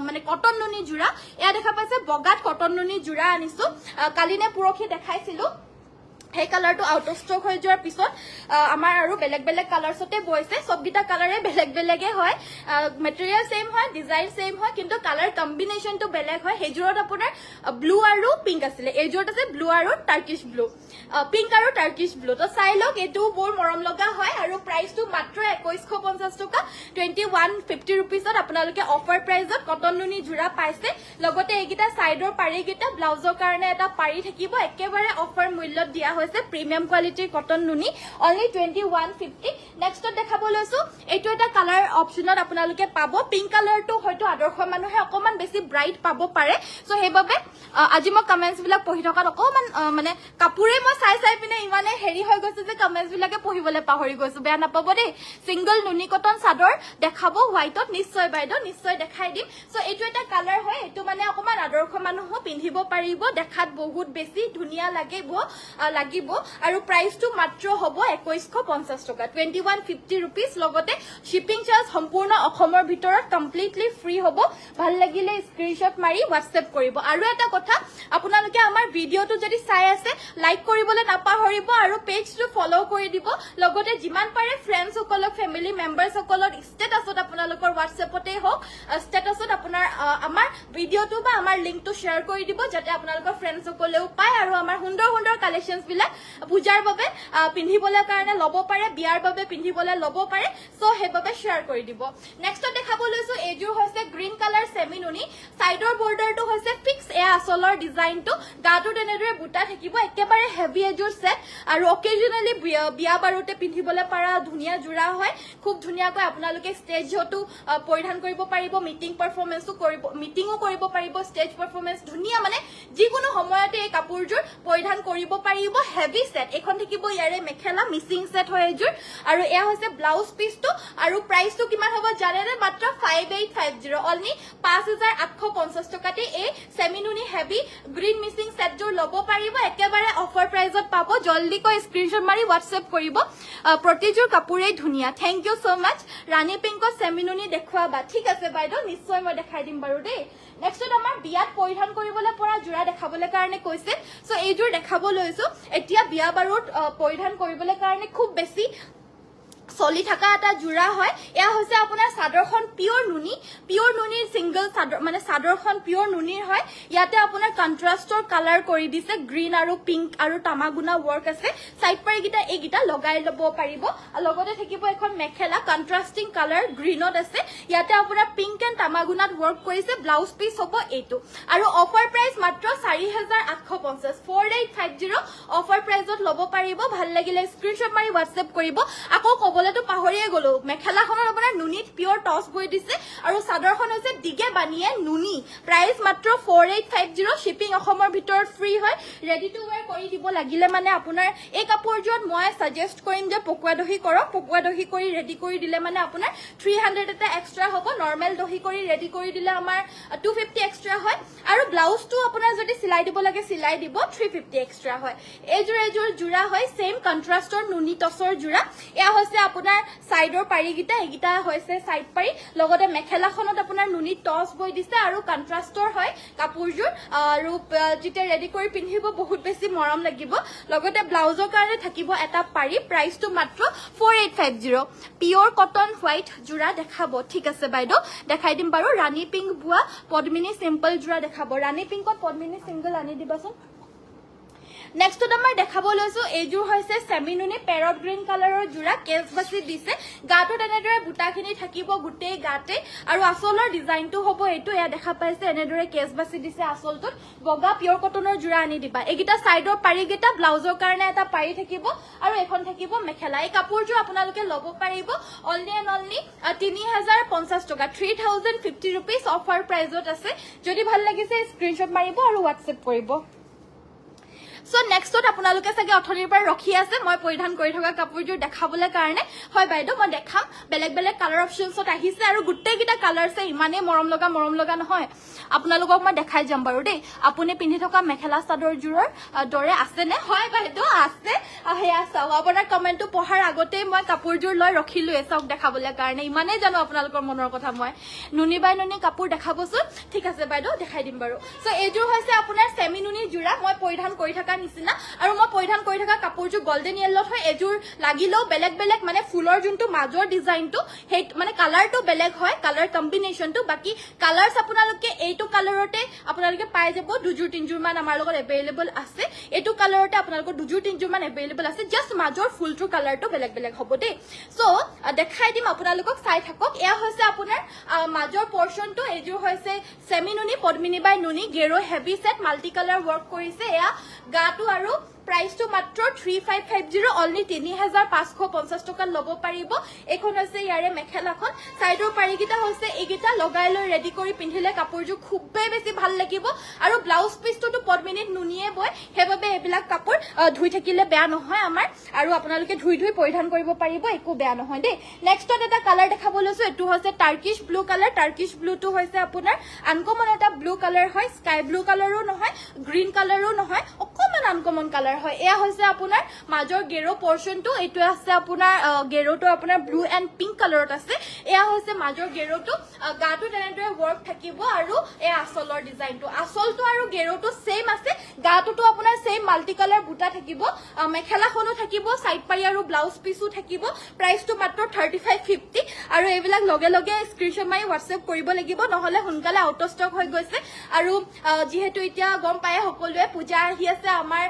মানে কটন নুনি জোৰা এয়া দেখা পাইছে বগাত কটন নুনি জোৰা আনিছো কালিনে পুৰখি দেখাইছিলো সেই কালাৰটো আউট অফ ষ্টক হৈ যোৱাৰ পিছত আমাৰ আৰু বেলেগ বেলেগ কালাৰ্ছতে বৈছে সবগিটা কালাৰে বেলেগ বেলেগে হয় মেটেৰিয়েল সেম হয় ডিজাইন সেম হয় কিন্তু কালাৰ কম্বিনেশনটো বেলেগ হয় হেজুৰত আপোনাৰ ব্লু আৰু পিংক আছিলে এইজুৰত আছে ব্লু আৰু টাৰ্কিশ ব্লু পিংক আৰু টাৰ্কিশ ব্লু তো চাই লওক এইটো বৰ মৰম লগা হয় আৰু প্ৰাইসটো মাত্ৰ 2150 টকা 2150 रुपीसত আপোনালোকে অফাৰ প্ৰাইসত কটন নুনি জোৰা পাইছে লগতে এইগিটা সাইডৰ পাৰিগিটা ব্লাউজৰ কাৰণে এটা পাৰি থাকিব একেবাৰে অফাৰ মূল্যত দিয়া হৈছে প্ৰিমিয়াম কোৱালিটিৰ কটন নুনি অনলি 2150 নেক্সটত দেখাব লৈছো এইটো এটা কালাৰ অপচনত আপোনালোকে পাব পিংক কালাৰটো হয়তো আদৰ্শ মানুহে অকমান বেছি ব্ৰাইট পাব পাৰে সো হেবাবে আজি মই কমেন্টস বিলাক পঢ়ি থকাত অকমান মানে কাপুৰে মই চাই পিনে ইমানে হেৰি হৈ গৈছে যে কমেন্টস বিলাকে পঢ়িবলৈ পাহৰি গৈছো বেয়া নাপাব দেই সিঙ্গল নুনি কটন চাদৰ দেখাব হোৱাইটত নিশ্চয় বাইদেউ নিশ্চয় দেখাই দিম সো এইটো এটা কালাৰ হয় এইটো মানে অকমান আদৰ্শ মানুহ পিন্ধিব পাৰিব দেখাত বহুত বেছি ধুনিয়া লাগিব আৰু প্ৰাইসটো মাত্ৰ হ'ব 2150 টকা 2150 रुपीस লগতে শিপিং চাৰ্জ সম্পূৰ্ণ অসমৰ ভিতৰত কমপ্লিটলি ফ্ৰী হ'ব ভাল লাগিলে স্ক্ৰিনশ্বট মাৰি WhatsApp কৰিব আৰু এটা কথা আপোনালোকে আমাৰ ভিডিওটো যদি চাই আছে লাইক কৰিবলৈ নাপাহৰিব আৰু পেজটো ফলো কৰি দিব লগতে যিমান পাৰে ফ্ৰেণ্ডছ সকলক ফ্যামিলি মেম্বাৰছ সকলক ষ্টেটাছত আপোনালোকৰ WhatsAppতে হওক ষ্টেটাছত আপোনাৰ আমাৰ ভিডিওটো বা আমাৰ লিংকটো শ্বেয়াৰ কৰি দিব যাতে আপোনালোকৰ ফ্ৰেণ্ডছ সকলেও পায় আৰু আমাৰ সুন্দৰ সুন্দৰ কালেকশনছ বিলাক পূজাৰ বাবে পিন্ধিবলৈ কাৰণে লব পাৰে বিয়াৰ বাবে পিন্ধিবলৈ লব পাৰে সো হেবাবে শ্বেয়াৰ কৰি দিব নেক্সট দেখাব লৈছো এজুৰ হৈছে গ্ৰীন কালাৰ সেমি নুনি সাইডৰ বৰ্ডাৰটো হৈছে ফিক্স এ আসলৰ ডিজাইনটো গাটো তেনেদৰে বুটা থাকিব একেবাৰে হেভি এজুৰ সেট আৰু অকেজনালি বিয়া বাৰুতে পিন্ধিবলৈ পাৰা ধুনিয়া জোৰা হয় খুব ধুনিয়াকৈ আপোনালোকে ষ্টেজতো পৰিধান কৰিব পাৰিব মিটিং পাৰফৰমেন্সও কৰিব মিটিংও কৰিব পাৰিব ষ্টেজ পাৰফৰমেন্স ধুনিয়া মানে যিকোনো সময়তে এই কাপোৰজোৰ পৰিধান কৰিব পাৰিব হেভি সেট এখন থাকিব ইয়াৰে মেখেলা মিচিং সেট হয় এজুৰ আৰু এয়া হৈছে ব্লাউজ পিসটো আৰু প্ৰাইসটো কিমান হ'ব জানেনে মাত্ৰ 5850 অনলি 5850 টকাতে এই সেমিনুনি হেভি গ্ৰীন মিচিং সেটজোৰ লব পাৰিব একেবাৰে অফাৰ প্ৰাইসত পাব জলদিকৈ স্ক্ৰিনশ্বট মাৰি WhatsApp কৰিব প্ৰতিজোৰ কাপোৰেই ধুনিয়া থ্যাংক ইউ সো মাচ ৰাণী পিংকত সেমিনুনি দেখুৱাবা ঠিক আছে বাইদেউ নিশ্চয় মই দেখাই দিম বাৰু দেই নেক্সট আমাৰ বিয়াত পৰিধান কৰিবলৈ পৰা জোৰা দেখাবলৈ কাৰণে কৈছে সো এইজোৰ দেখাব লৈছো এতিয়া বিয়া বাৰুত পৰিধান কৰিবলৈ কাৰণে খুব বেছি চলি থাকা এটা জোৰা হয় এয়া হৈছে আপোনাৰ সাদৰখন পিওৰ নুনিৰ সিঙ্গল সাদৰ মানে সাদৰখন পিওৰ নুনিৰ হয় ইয়াতে আপোনাৰ কন্ট্ৰাস্টৰ কালাৰ কৰি দিছে গ্ৰীন আৰু পিংক আৰু তামাগুনা ওয়াৰ্ক আছে সাইড পাৰি গিটা এইগিটা লগাই লব পাৰিব লগতে থাকিব এখন মেখেলা কন্ট্ৰাস্টিং কালাৰ গ্ৰীনত আছে ইয়াতে আপোনাৰ পিংক এণ্ড তামাগুনাত ওয়াৰ্ক কৰিছে ব্লাউজ পিস হ'ব এইটো আৰু অফাৰ প্ৰাইস মাত্ৰ 4850 4850 অফাৰ প্ৰাইসত লব পাৰিব ভাল লাগিলে স্ক্ৰিনশ্বট মাৰি WhatsApp কৰিব আকৌ কবলেতো পাহৰিয়ে গলো মেখেলাখনৰ আপোনাৰ নুনিত পিওৰ টস বৈ দিছে আৰু চাদৰখন হৈছে দিগে বানিয়ে নুনি প্ৰাইস মাত্ৰ 4850 শিপিং অসমৰ ভিতৰত ফ্ৰী হয় ৰেডি টু ওয়্যাৰ কৰি দিব লাগিলে মানে আপোনাৰ এই কাপোৰজোৰত মই সাজেষ্ট কৰিম যে পকুৱা দহি কৰক পকুৱা দহি কৰি ৰেডি কৰি দিলে মানে আপোনাৰ 300 এটা এক্সট্ৰা হ'ব নৰ্মেল দহি কৰি ৰেডি কৰি দিলে আমাৰ 250 এক্সট্ৰা হয় আৰু ব্লাউজটো আপোনাৰ যদি সিলাই দিব লাগে সিলাই দিব 350 এক্সট্ৰা হয় এইজোৰ জোৰা হয় সেম কন্ট্ৰাস্টৰ নুনি টসৰ জোৰা এয়া হৈছে আপোনাৰ সাইডৰ পাৰিগিটা এইগিটা হৈছে সাইড পাৰি লগতে মেখেলাখনত আপোনাৰ নুনি টস বৈ দিছে আৰু কন্ট্ৰাস্টৰ হয় কাপোৰজোৰ আৰু যেতিয়া ৰেডি কৰি পিন্ধিব বহুত বেছি মৰম লাগিব লগতে ব্লাউজৰ কাৰণে থাকিব এটা পাৰি প্ৰাইসটো মাত্ৰ 4850 পিওৰ কটন হোৱাইট জোৰা দেখাব ঠিক আছে বাইদেউ দেখাই দিম বাৰু ৰাণী পিংক বুৱা পদ্মিনী সিম্পল জোৰা দেখাব ৰাণী পিংকত পদ্মিনী সিঙ্গল আনি দিবাচোন নেক্সট আমাৰ দেখাব লৈছো এইজোৰ হৈছে সেমিনুনি পেৰট গ্ৰীন কালাৰৰ জোৰা কেজ বাছি দিছে গাটো তেনেদৰে বুটাখিনি থাকিব গুটেই গাতে আৰু আসলৰ ডিজাইনটো হ'ব এইটো এয়া দেখা পাইছে এনেদৰে কেজ বাছি দিছে আসলটোত বগা পিওৰ কটনৰ জোৰা আনি দিবা এইগিটা সাইডৰ পাৰিগিটা ব্লাউজৰ কাৰণে এটা পাৰি থাকিব আৰু এখন থাকিব মেখেলা এই কাপোৰজোৰ আপোনালোকে লব পাৰিব অনলি এণ্ড অনলি 3050 টকা 3050 रुपीस অফাৰ প্ৰাইসত আছে যদি ভাল লাগিছে স্ক্ৰিনশ্বট মাৰিব আৰু WhatsApp কৰিব সো নেক্সটত আপোনালোকে চাগে অথনিৰ পৰা ৰখি আছে মই পৰিধান কৰি থকা কাপোৰজোৰ দেখাবলৈ কাৰণে হয় বাইদেউ মই দেখাম বেলেগ বেলেগ কালাৰ অপচনছত আহিছে আৰু গুটেইকিটা কালাৰছে ইমানে মৰম লগা নহয় আপোনালোকক মই দেখাই যাম বাৰু দেই আপুনি পিন্ধি থকা মেখেলা চাদৰ জোৰৰ দৰে আছে নে হয় বাইদেউ আছে হেয়া চাওক আপোনাৰ কমেন্টটো পঢ়াৰ আগতে মই কাপোৰজোৰ লৈ ৰখিলো চাওক দেখাবলৈ কাৰণে ইমানে জানো আপোনালোকৰ মনৰ কথা মই নুনি বাই নুনি কাপোৰ দেখাবচোন ঠিক আছে বাইদেউ দেখাই দিম বাৰু সো এইজোৰ হৈছে আপোনাৰ সেমি নুনি জোৰা মই পৰিধান কৰি থকা নিচিনা আৰু মই পৰিধান কৰি থকা কাপোৰযোৰ গোল্ডেন ইয়েলত হয় এযোৰ লাগিলেও বেলেগ বেলেগ মানে ফুলৰ যোনটো মাজৰ ডিজাইনটো সেই মানে কালাৰটো বেলেগ হয় কালাৰ কম্বিনেশ্যনটো বাকি কালাৰ্ছ আপোনালোকে এইটো কালাৰতে আপোনালোকে পাই যাব দুযোৰ তিনযোৰ মান আমাৰ লগত এভেইলেবল আছে এইটো কালাৰতে আপোনালোকৰ দুযোৰ তিনযোৰ মান এভেইলেবল আছে জাস্ট মাজৰ ফুলটোৰ কালাৰটো বেলেগ বেলেগ হ'ব দেই সো দেখাই দিম আপোনালোকক চাই থাকক এয়া হৈছে আপোনাৰ মাজৰ পৰ্চনটো এযোৰ হৈছে সেমি নুনি পদ্মিনী বাই নুনি গেৰো heavy set multi colour work কৰিছে এয়া গাটো আৰু প্ৰাইসটো মাত্ৰ 3550 অনলি 3550 টকা ল'ব পাৰিব এখন হৈছে ইয়াৰে মেখেলাখন সাইডৰ পাৰিকিটা হৈছে এইকিটা লগাই লৈ ৰেডি কৰি পিন্ধিলে কাপোৰযোৰ খুবেই বেছি ভাল লাগিব আৰু ব্লাউজ পিছটো পদ্মিনীত নুনিয়ে বয় হেবাবে এবিলাক কাপোৰ ধুই থাকিলে বেয়া নহয় আমাৰ আৰু আপোনালোকে ধুই ধুই পৰিধান কৰিব পাৰিব একো বেয়া নহয় দেই নেক্সটত এটা কালাৰ দেখাব লৈছো এটো হৈছে টাৰ্কিশ ব্লু কালাৰ টাৰ্কিশ ব্লুটো হৈছে আপোনাৰ আনকমন এটা ব্লু কালাৰ হয় স্কাই ব্লু কালাৰো নহয় গ্ৰীন কালাৰো নহয় অকমান আনকমন কালাৰ হয় এয়া হৈছে আপোনাৰ মাজৰ গেৰো পৰ্চনটো এটো আছে আপোনাৰ গেৰোটো আপোনাৰ ব্লু এণ্ড পিংক কালাৰত আছে এয়া হৈছে মাজৰ গেৰোটো গাটো তেনেদৰে ৱৰ্ক থাকিব আৰু এয়া আসলৰ ডিজাইনটো আসলটো আৰু গেৰোটো সেম আছে গাটোটো আপোনাৰ সেম মাল্টি কালাৰ বুটা থাকিব মেখেলাখনো থাকিব সাইড পাৰি আৰু ব্লাউজ পিসও থাকিব প্ৰাইসটো মাত্ৰ 3550 আৰু এইবিলাক লগে লগে স্ক্ৰিনশ্বট মাৰি WhatsApp কৰিব লাগিব নহলে সোনকালে আউট অফ ষ্টক হৈ গৈছে আৰু যেহেতু এতিয়া গম পায় সকলোৱে পূজা আহি আছে আমাৰ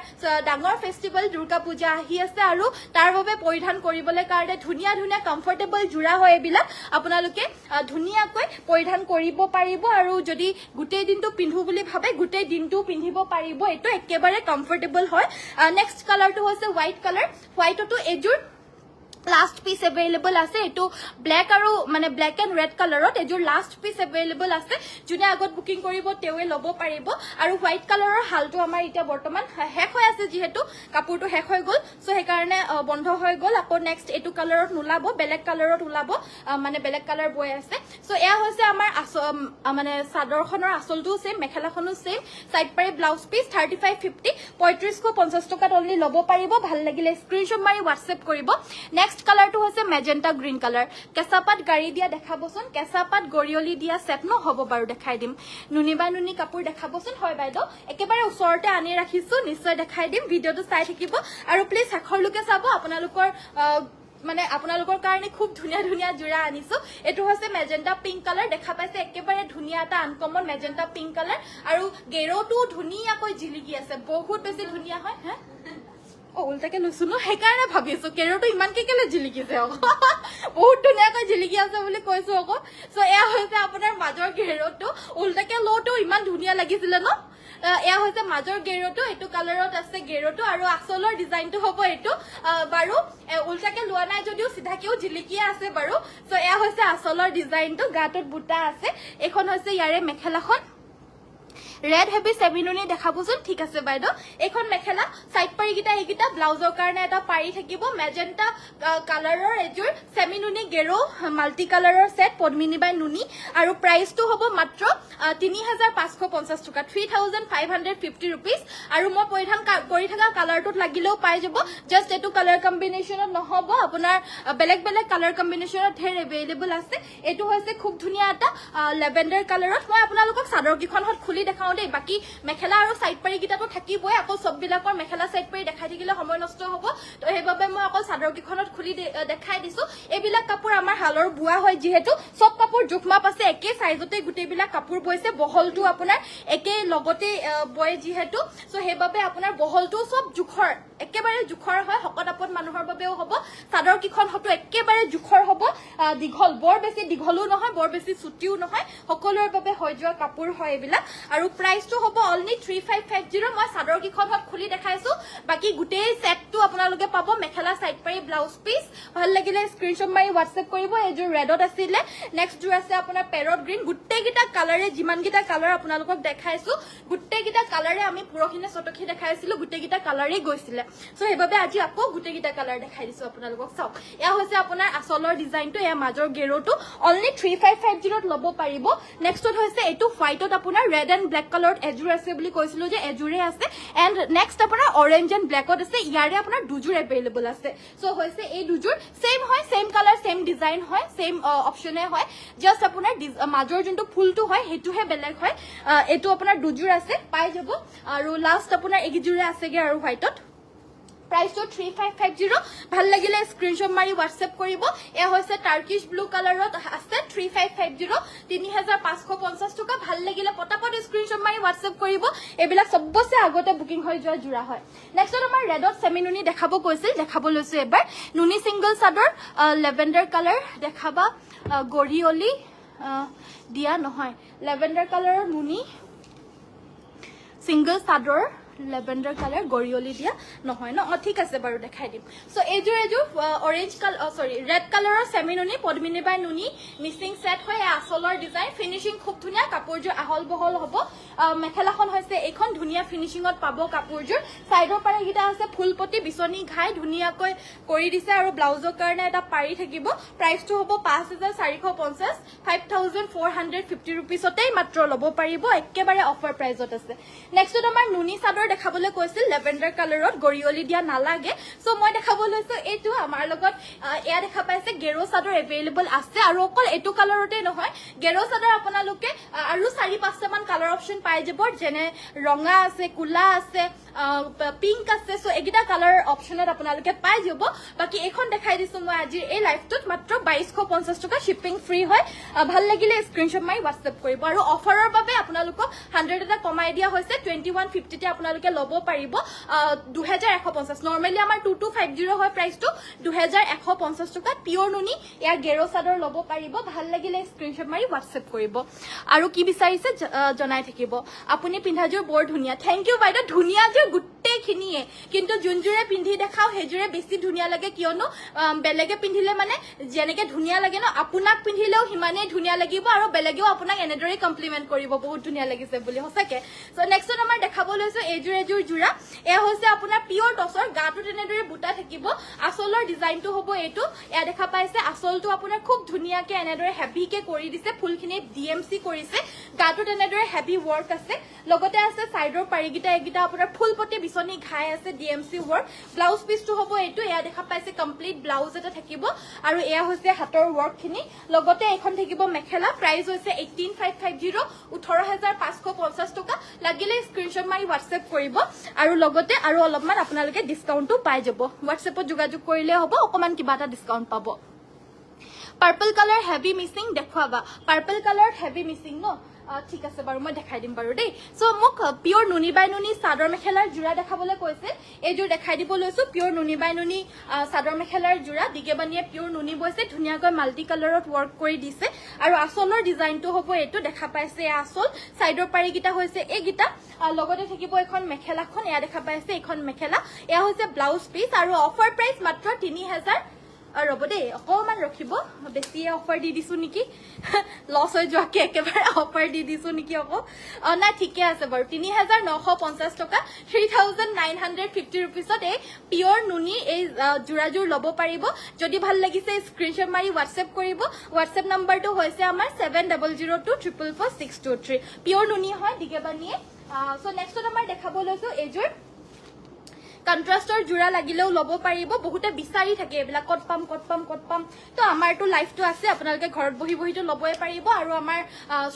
ডাঙৰ ফেষ্টিভেল দুৰ্গা পূজা আহি আছে আৰু তাৰ বাবে পৰিধান কৰিবলৈ কাৰণে ধুনিয়া ধুনিয়া কমফৰ্টেবল জোৰা হয় এইবিলাক আপোনালোকে ধুনিয়াকৈ পৰিধান কৰিব পাৰিব আৰু যদি গোটেই দিনটো পিন্ধু বুলি ভাবে গোটেই দিনটো পিন্ধিব পাৰিব এটো একেবাৰে কমফৰ্টেবল হয় নেক্সট কালাৰটো হৈছে হোৱাইট কালাৰ হোৱাইটটো এযোৰ লাষ্ট পিস এভেইলেবল আছে এটো ব্ল্যাক আৰু মানে ব্ল্যাক এন্ড ৰেড কালাৰত এযোৰ লাষ্ট পিস এভেইলেবল আছে যোনে আগত বুকিং কৰিব তেৱে ল'ব পাৰিব আৰু হোৱাইট কালাৰৰ হালটো আমাৰ এতিয়া বৰ্তমান হেক হৈ আছে যেহেতু কাপোৰটো হেক হৈ গল সো হে কাৰণে বন্ধ হৈ গল আকৌ নেক্সট এটো কালাৰত নুলাব বেলেগ কালাৰত উলাব মানে বেলেগ কালাৰ বৈ আছে সো এয়া হৈছে আমাৰ মানে সাদৰখনৰ আসলটো সেম মেখেলাখনো সেম সাইড পাৰি ব্লাউজ পিস 3550 3550 টকাত অনলি ল'ব পাৰিব ভাল লাগিলে স্ক্ৰিনশ্বট মাৰি WhatsApp কৰিব নেক্সট কালাৰটো হৈছে মেজেন্টা গ্ৰীন কালাৰ কেঁচাপাত গাড়ী দিয়া দেখাবচোন কেঁচাপাত গৰিয়লি দিয়া সেট ন হ'ব বাৰু দেখাই দিম নুনি বা নুনি কাপোৰ দেখাবচোন হয় বাইদেউ একেবাৰে ওচৰতে আনি ৰাখিছো নিশ্চয় দেখাই দিম ভিডিওটো চাই থাকিব আৰু প্লিজ শেষৰলৈকে চাব আপোনালোকৰ মানে আপোনালোকৰ কাৰণে খুব ধুনিয়া ধুনিয়া জোৰা আনিছো এটো হৈছে মেজেন্টা পিংক কালাৰ দেখা পাইছে একেবাৰে ধুনিয়া এটা আনকমন মেজেন্টা পিংক কালাৰ আৰু গেৰোটো ধুনিয়াকৈ জিলিকি আছে বহুত বেছি ধুনিয়া হয় হা উল্টাকে লৈছো ন সেইকাৰণে ভাবিছো কেৰোটো ইমানকে কেলে জিলিকিছে বহুত ধুনীয়াকৈ জিলিকি আছে বুলি কৈছো আকৌ সো এয়া হৈছে আপোনাৰ মাজৰ গেৰোটো উল্টাকে লওটো ইমান ধুনীয়া লাগিছিলে ন এয়া হৈছে মাজৰ গেৰোটো এটো কালাৰত আছে গেৰোটো আৰু আসলৰ ডিজাইনটো হ'ব এটো বাৰু উল্টাকে লোৱা নাই যদিও সিধাকেও জিলিকিয়ে আছে বাৰু সো এয়া হৈছে আসলৰ ডিজাইনটো গাটোত বুটা আছে এখন হৈছে ইয়াৰে মেখেলাখন ৰেড হেভি সেমিনুনি দেখাবচোন ঠিক আছে বাইদেউ এখন মেখেলা সাইড পাৰিকিটা এইকিটা ব্লাউজৰ কাৰণে এটা পাৰি থাকিব মেজেন্টা কালাৰৰ এযোৰ সেমিনুনি গেৰো মাল্টি কালাৰৰ সেট পদ্মিনী বাই নুনি আৰু প্ৰাইসটো হ'ব মাত্ৰ 3550 টকা 3550 रुपीस আৰু মই পৰিধান কৰি থকা কালাৰটোত লাগিলেও পাই যাব জাস্ট এটো কালাৰ কম্বিনেশনত নহব আপোনাৰ বেলেগ বেলেগ কালাৰ কম্বিনেশনত ধেৰ এভেইলেবল আছে এটো হৈছে খুব ধুনিয়া এটা লেভেন্ডাৰ কালাৰত মই আপোনালোকক সাদৰ কিখনত খুলি দেখাও দেই বাকি মেখেলা আৰু সাইড পাৰি কিটাটো থাকিবই আকৌ সব বিলাকৰ মেখেলা সাইড পাৰি দেখাই থাকিলে সময় নষ্ট হ'ব তো হেইবাবে মই আকৌ সাদৰ কিখনত খুলি দেখাই দিছো এবিলাক কাপোৰ আমাৰ হালৰ বুৱা হয় যেহেতু সব কাপোৰ জুখমাপ আছে একে সাইজতে গুটেবিলাক কাপোৰ বইছে বহলটো আপোনাৰ একে লগতে বয় যেহেতু সো হেইবাবে আপোনাৰ বহলটো সব জুখৰ একেবাৰে জুখৰ হয় হকত আপত মানুহৰ বাবেও হ'ব সাদৰ কিখন হটো একেবাৰে জুখৰ হ'ব দিঘল বৰ বেছি দিঘলও নহয় বৰ বেছি ছুটিও নহয় সকলোৰ বাবে হৈ যোৱা কাপোৰ হয় এবিলাক আৰু প্ৰাইসটো হ'ব অনলি 3550 মই সাদৰ কিখনত খুলি দেখাইছো বাকি গুটেই সেটটো আপোনালোকে পাব মেখেলা সাইড পাৰি ব্লাউজ পিস ভাল লাগিলে স্ক্ৰিনশ্বট মাৰি WhatsApp কৰিব এযোৰ ৰেডত আছিল নেক্সট যোৰ আছে আপোনাৰ পেৰট গ্ৰীন গুটেই কিটা কালাৰে যিমান কিটা কালাৰ আপোনালোকক দেখাইছো গুটেই কিটা কালাৰে আমি পুৰখিনে চটকি দেখাইছিলো গুটেই কিটা কালাৰে গৈছিলে সো হেবাবে আজি আকৌ গুটেই কিটা কালাৰ দেখাই দিছো আপোনালোকক চাওক এয়া হৈছে আপোনাৰ আসলৰ ডিজাইনটো এয়া মাজৰ গেৰোটো অনলি 3550 ত ল'ব পাৰিব নেক্সটত হৈছে এটো হোৱাইটত আপোনাৰ ৰেড এণ্ড ব্ল্যাক কালাৰত এজুৰ আছে বুলি কৈছিলো যে এজুৰে আছে এণ্ড নেক্সট আপোনাৰ অৰেঞ্জ এণ্ড ব্লেকত আছে ইয়াৰে আপোনাৰ দুযোৰ এভেইলেবল আছে সো হৈছে এই দুযোৰ সেম হয় সেম কালাৰ সেম ডিজাইন হয় সেম অপশনে হয় জাস্ট আপোনাৰ মাজৰ যোনটো ফুলটো হয় হেতুহে বেলেগ হয় এটো আপোনাৰ দুযোৰ আছে পাই যাব আৰু লাষ্ট আপোনাৰ এইযোৰে আছেগে আৰু হোৱাইটত प्राइस तो 3550 ভাল লাগিলে স্ক্ৰিনশট মাৰি WhatsApp কৰিব এ হৈছে টাৰ্কিশ ব্লু কালাৰত আছে 3550 3550 টকা ভাল লাগিলে পটাপট স্ক্ৰিনশট মাৰি WhatsApp কৰিব এবিলাক সবসে আগতে বুকিং হৈ যোৱা জুৰা হয় নেক্সট আমাৰ ৰেডত সেমিনুনি দেখাব কৈছিল দেখাব লৈছো এবাৰ নুনি সিঙ্গল সাদৰ লেভেন্ডাৰ কালাৰ দেখাবা গৰিয়লি দিয়া নহয় লেভেন্ডাৰ কালাৰৰ নুনি সিঙ্গল সাদৰ লেভেন্ডাৰ কালাৰ গৰিয়লি দিয়া নহয় ন ঠিক আছে বাৰু দেখাই দিম সো এজুৰ অৰেঞ্জ কালাৰ সৰি ৰেড কালাৰৰ সেমিনুনি পদ্মিনী বাই নুনি মিসিং সেট হয় আসলৰ ডিজাইন ফিনিশিং খুব ধুনিয়া কাপোৰজোৰ আহল বহল হ'ব মেখেলাখন হৈছে এখন ধুনিয়া ফিনিশিংত পাব কাপোৰজোৰ সাইডৰ পাৰে গিটা আছে ফুলপতি বিচনী ঘাই ধুনিয়াকৈ কৰি দিছে আৰু ব্লাউজৰ কাৰণে এটা পাৰি থাকিব প্ৰাইসটো হ'ব 5450 5450 रुपीसতেই মাত্ৰ ল'ব পাৰিব একেবাৰে অফাৰ প্ৰাইজত আছে নেক্সট আমাৰ নুনি সাদৰ দেখাবলৈ কৈছিল লেভেন্ডাৰ কালাৰত গৰিয়লি দিয়া নালাগে সো মই দেখাব লৈছো এটো আমাৰ লগত এয়া দেখা পাইছে গেৰো সাদৰ এভেইলেবল আছে আৰু অকল এটো কালাৰতে নহয় গেৰো সাদৰ আপোনালোকে আৰু 4-5টা মান কালাৰ অপচন পাই যাব যেনে ৰঙা আছে কুলা আছে পিংক আছে সো এগিটা কালাৰ অপচনত আপোনালোকে পাই যাব বাকি এখন দেখাই দিছো মই আজি এই লাইভটোত মাত্ৰ 2250 টকা শিপিং ফ্ৰী হয় ভাল লাগিলে স্ক্ৰিনশট মাৰি WhatsApp কৰিব আৰু অফাৰৰ বাবে আপোনালোকক 100 এটা কমাই দিয়া হৈছে 2150 তে আপোনালোকে ল'ব পাৰিব 2150 নৰমালি আমাৰ 2250 হয় প্ৰাইসটো 2150 টকা পিওৰ নুনি ইয়াৰ গেৰো সাদৰ ল'ব পাৰিব ভাল লাগিলে স্ক্ৰিনশট মাৰি WhatsApp কৰিব আৰু কি বিচাৰিছে জনাই থাকিব আপুনি পিন্ধাজোৰ বৰ ধুনিয়া থ্যাংক ইউ বাইদেউ ধুনিয়া যে গুটেখিনিয়ে কিন্তু জুনজুৰে পিন্ধি দেখাও হেজুৰে বেছি ধুনিয়া লাগে কিয়নো বেলেগে পিন্ধিলে মানে যেনেকে ধুনিয়া লাগে ন আপোনাক পিন্ধিলেও হিমানে ধুনিয়া লাগিব আৰু বেলেগেও আপোনাক এনেদৰে কমপ্লিমেন্ট কৰিব বহুত ধুনিয়া লাগিছে বুলি হসকে সো নেক্সট আমাৰ দেখাব লৈছো এজুৰ জুৰা এ হৈছে আপোনাৰ পিওৰ টসৰ গাটো তেনেদৰে বুটা থাকিব আসলৰ ডিজাইনটো হ'ব এটো এ দেখা পাইছে আসলটো আপোনাৰ খুব ধুনিয়াকে এনেদৰে হেভিকে কৰি দিছে ফুলখিনি ডিএমসি কৰিছে গাটো তেনেদৰে হেভি ওয়াৰ্ক আছে লগতে আছে সাইডৰ পাৰিগিটা এগিটা আপোনাৰ ফুলপতি বিচনী ঘাই আছে ডিএমসি ওয়ার্ক ব্লাউজ পিসটো হ'ব এটো এয়া দেখা পাইছে কমপ্লিট ব্লাউজ এটা থাকিব আৰু এয়া হৈছে হাতৰ ওয়াৰ্ক খিনি লগতে এখন থাকিব মেখেলা প্ৰাইস হৈছে 18550 18550 টকা লাগিলে স্ক্ৰিনশট মাৰি WhatsApp কৰিব আৰু লগতে আৰু অলপমান আপোনালোকে ডিসকাউন্টটো পাই যাব WhatsAppত যোগাযোগ কৰিলে হ'ব অকমান কিবা এটা ডিসকাউন্ট পাব পার্পল কালার হেভি মিসিং দেখাবা পার্পল কালার হেভি মিসিং ন ঠিক আছে বাৰু মই দেখাই দিম বাৰু দেই সো মোক পিওৰ নুনি বাই নুনি সাদৰ মেখেলাৰ জোৰা দেখাবলৈ কৈছে এই জোৰ দেখাই দিব লৈছো পিওৰ নুনি বাই নুনি সাদৰ মেখেলাৰ জোৰা দিগেবানিয়ে পিওৰ নুনি বৈছে ধুনিয়াকৈ মাল্টি কালাৰত ওয়াৰ্ক কৰি দিছে আৰু আসলৰ ডিজাইনটো হ'ব এটো দেখা পাইছে আসল সাইডৰ পাৰিগিটা হৈছে এইগিটা লগতে থাকিব এখন মেখেলাখন এয়া দেখা পাইছে এখন মেখেলা এয়া হৈছে ব্লাউজ পিস আৰু অফাৰ প্ৰাইস মাত্ৰ 3000 ৰব দেই অকমান ৰখিব বেছি অফাৰ দি দিছো নেকি লস হৈ যোৱাকে একেবাৰে অফাৰ দি দিছো নেকি আকৌ না ঠিকে আছে বাৰু 3950 টকা 3950 रुपीसত এই পিওৰ নুনি এই জোৰাজোৰ ল'ব পাৰিব যদি ভাল লাগিছে স্ক্ৰিনশট মাৰি WhatsApp কৰিব WhatsApp নাম্বাৰটো হৈছে আমাৰ 7002444623 পিওৰ নুনি হয় দিগেবানিয়ে সো নেক্সট আমাৰ দেখাব লৈছো এজোৰ কন্ট্ৰাস্টৰ জোৰা লাগিলেও ল'ব পাৰিব বহুতে বিচাৰি থাকে এবিলা কত পাম তো আমাৰটো লাইফটো আছে আপোনালোকে ঘৰত বহি বহিটো ল'বই পাৰিব আৰু আমাৰ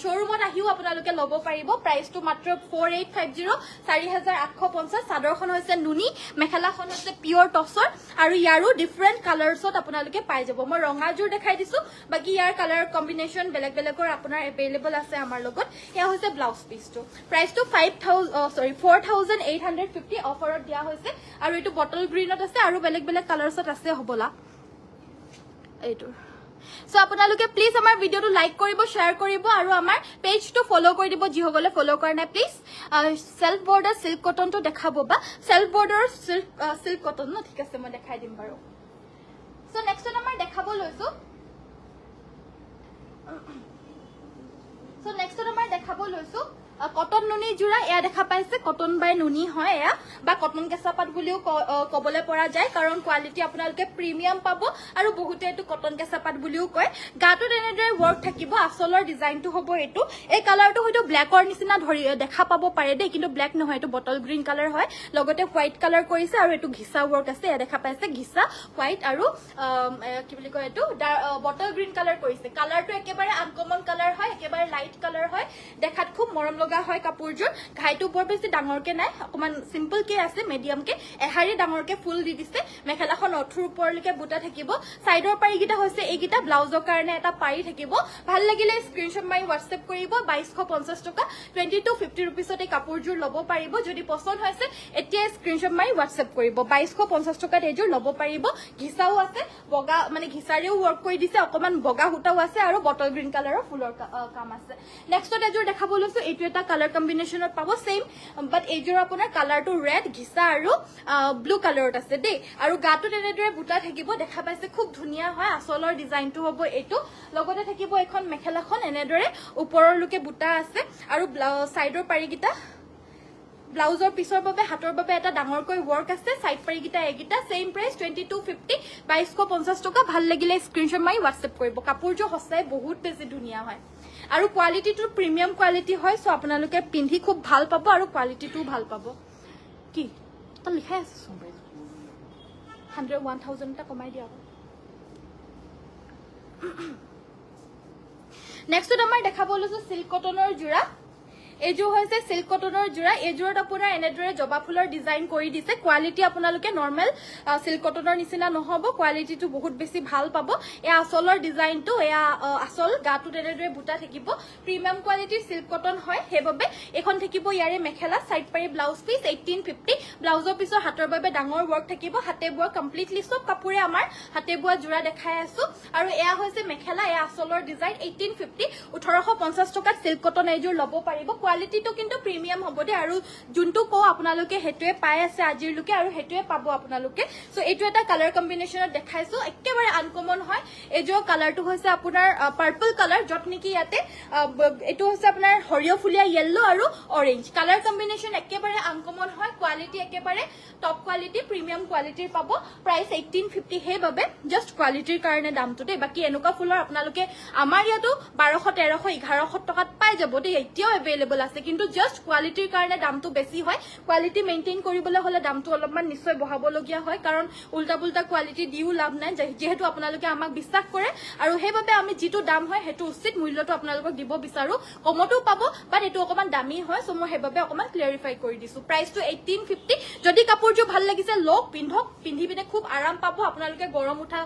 শোৰুমত আহিও আপোনালোকে ল'ব পাৰিব প্ৰাইসটো মাত্ৰ 4850 4850 সাদৰখন হৈছে নুনি মেখেলাখন হৈছে পিওৰ টসৰ আৰু ইয়াৰো ডিফাৰেন্ট কালাৰছত আপোনালোকে পাই যাব মই ৰঙা জোৰ দেখাই দিছো বাকি ইয়াৰ কালাৰ কম্বিনেশন বেলেগ বেলেগৰ আপোনাৰ এভেইলেবল আছে আমাৰ লগত এয়া হৈছে ব্লাউজ পিসটো প্ৰাইসটো 4850 অফাৰত দিয়া হৈছে আৰু এটো বটল গ্ৰীনত আছে আৰু বেলেগ বেলেগ কালাৰছত আছে হবলা এইটো সো আপোনালোকে প্লিজ আমাৰ ভিডিওটো লাইক কৰিব শেয়াৰ কৰিব আৰু আমাৰ পেজটো ফলো কৰি দিব যি হগলে ফলো কৰা নাই প্লিজ সেলফ বৰ্ডাৰ সিল্ক কটনটো দেখাব বা সেলফ বৰ্ডাৰ সিল্ক কটন ন ঠিক আছে মই দেখাই দিম বাৰু সো নেক্সট আমাৰ দেখাব লৈছো সো নেক্সট আমাৰ দেখাব লৈছো কটন নুনি জোৰা এয়া দেখা পাইছে কটন বাই নুনি হয় এয়া বা কটন কেঁচা পাট বুলিও কবলৈ পৰা যায় কাৰণ কোৱালিটি আপোনালোকে প্ৰিমিয়াম পাব আৰু বহুতে এইটো কটন কেঁচা পাট বুলিও কয় গাটোত এনেদৰে ৱৰ্ক থাকিব আচলৰ ডিজাইনটো হ'ব এইটো এই কালাৰটো হয়তো ব্লেকৰ নিচিনা দেখা পাব পাৰে দেই কিন্তু ব্লেক নহয় এইটো বটল গ্ৰীণ কালাৰ হয় লগতে হোৱাইট কালাৰ কৰিছে আৰু এইটো ঘিচা ৱৰ্ক আছে এয়া দেখা পাইছে ঘিচা হোৱাইট আৰু কি বুলি কয় এইটো বটল গ্ৰীণ কালাৰ কৰিছে কালাৰটো একেবাৰে আনকমন কালাৰ হয় একেবাৰে লাইট কালাৰ হয় দেখাত খুব মৰম লগা হয় কাপোৰযোৰ ঘাইটো বৰ বেছি ডাঙৰকে নাই অকমান সিম্পল কে আছে মিডিয়ামকে এহাৰি ডাঙৰকে ফুল দি দিছে মেখেলাখন অথুৰ ওপৰলৈকে বুটা থাকিব সাইডৰ পাৰিকেইটা হৈছে এইকেইটা ব্লাউজৰ কাৰণে এটা পাৰি থাকিব ভাল লাগিলে স্ক্ৰিনশ্বট মাৰি হোৱাটছএপ কৰিব 2250 টকা 2250 रुपीसত এই কাপোৰযোৰ ল'ব পাৰিব যদি পছন্দ হৈছে এতিয়া স্ক্ৰিনশ্বট মাৰি হোৱাটছএপ কৰিব 2250 টকাত এইযোৰ ল'ব পাৰিব ঘিচাও আছে বগা মানে ঘিচাৰেও ৱৰ্ক কৰি দিছে অকমান বগা হুটাও আছে আৰু বটল গ্ৰীণ কালাৰৰ ফুলৰ কাম আছে নেক্সটত এযোৰ দেখাব লৈছো এইটো এটা কালাৰ কম্বিনেশ্যনত পাব সেম বাট এইযোৰ আপোনাৰ কালাৰটো ৰেড ঘিচা আৰু ব্লু কালাৰত আছে দেই আৰু গাটোত এনেদৰে বুটা থাকিব দেখা পাইছে খুব ধুনীয়া হয় আচলৰ ডিজাইনটো হ'ব এইটো লগতে থাকিব এখন মেখেলাখন এনেদৰে ওপৰলৈকে বুটা আছে আৰু সাইডৰ পাৰিকেইটা ব্লাউজৰ পিছৰ বাবে হাতৰ বাবে এটা ডাঙৰকৈ ৱৰ্ক আছে সাইড পাৰিকেইটা এগিটা সেম প্ৰাইস 2250 2250 টকা ভাল লাগিলে স্ক্ৰিনশ্বট মাৰি হোৱাটছএপ কৰিব কাপোৰযোৰ সঁচাই বহুত বেছি ধুনীয়া হয় আৰু কোৱালিটিটো প্ৰিমিয়াম কোৱালিটি হয় সো আপোনালোকে পিন্ধি খুব ভাল পাব আৰু কোৱালিটিটো ভাল পাব কি তো লিখাই আছে 100,000 টা কমাই দিয়া নেক্সট আমাৰ দেখাব লৈছো সিল্ক কটনৰ জোৰা এইযোৰ হৈছে সিল্ক কটনৰ জোৰা এইযোৰত আপোনাৰ এনেদৰে জবা ফুলৰ ডিজাইন কৰি দিছে কোৱালিটি আপোনালোকে নৰ্মেল সিল্ক কটনৰ নিচিনা নহব কোৱালিটিটো বহুত বেছি ভাল পাব এয়া আচলৰ ডিজাইনটো এয়া আচল গাটোত এনেদৰে বুটা থাকিব প্ৰিমিয়াম কোৱালিটিৰ সিল্ক কটন হয় হেবাবে এখন থাকিব ইয়াৰে মেখেলা সাইড পাৰি ব্লাউজ পিস 1850 ব্লাউজৰ পিছৰ হাতৰ বাবে ডাঙৰ ৱৰ্ক থাকিব হাতে বোৱা কমপ্লিটলি সব কাপোৰে আমাৰ হাতে বোৱা জোৰা দেখাই আছো আৰু এয়া হৈছে মেখেলা এয়া আচলৰ ডিজাইন 1850 1850 টকাত সিল্ক কটন এইযোৰ ল'ব পাৰিব কোৱালিটিটো কিন্তু প্ৰিমিয়াম হ'ব দে আৰু যোনটো কো আপোনালোকে হেতুৱে পাই আছে আজিৰ লুকে আৰু হেতুৱে পাব আপোনালোকে সো এইটো এটা কালাৰ কম্বিনেশ্যনত দেখাইছো একেবাৰে আনকমন হয় এইযোৰ কালাৰটো হৈছে আপোনাৰ পাৰ্পল কালাৰ যত নেকি ইয়াতে এইটো হৈছে আপোনাৰ হৰিয় ফুলিয়া ইয়েলো আৰু অৰেঞ্জ কালাৰ কম্বিনেশ্যন একেবাৰে আনকমন হয় কোৱালিটি একেবাৰে টপ কোৱালিটি প্ৰিমিয়াম কোৱালিটিৰ পাব প্ৰাইস 1850 হে বাবে জাস্ট কোৱালিটিৰ কাৰণে দামটো দে বাকি এনেকুৱা ফুলৰ আপোনালোকে আমাৰ ইয়াতো 1200 1300 1100 টকাত পাই যাব দে এতিয়াও এভেইলেবল আছে কিন্তু জাস্ট কোৱালিটিৰ কাৰণে দামটো বেছি হয় কোৱালিটি মেইনটেইন কৰিবলৈ হলে দামটো অলপমান নিশ্চয় বঢ়াবলগীয়া হয় কাৰণ উল্টা পুল্টা কোৱালিটি দিও লাভ নাই যেহেতু আপোনালোকে আমাক বিশ্বাস কৰে আৰু হেবাবে আমি যেটো দাম হয় হেতু উচিত মূল্যটো আপোনালোকক দিব বিচাৰো কমটো পাব বাট এটো অকমান দামী হয় সো মই হেবাবে অকমান ক্লিয়াৰিফাই কৰি দিছো প্ৰাইসটো 1850 যদি কাপোৰটো ভাল লাগিছে লক পিন্ধক পিন্ধি পিনে খুব আৰাম পাব আপোনালোকে গৰম উঠা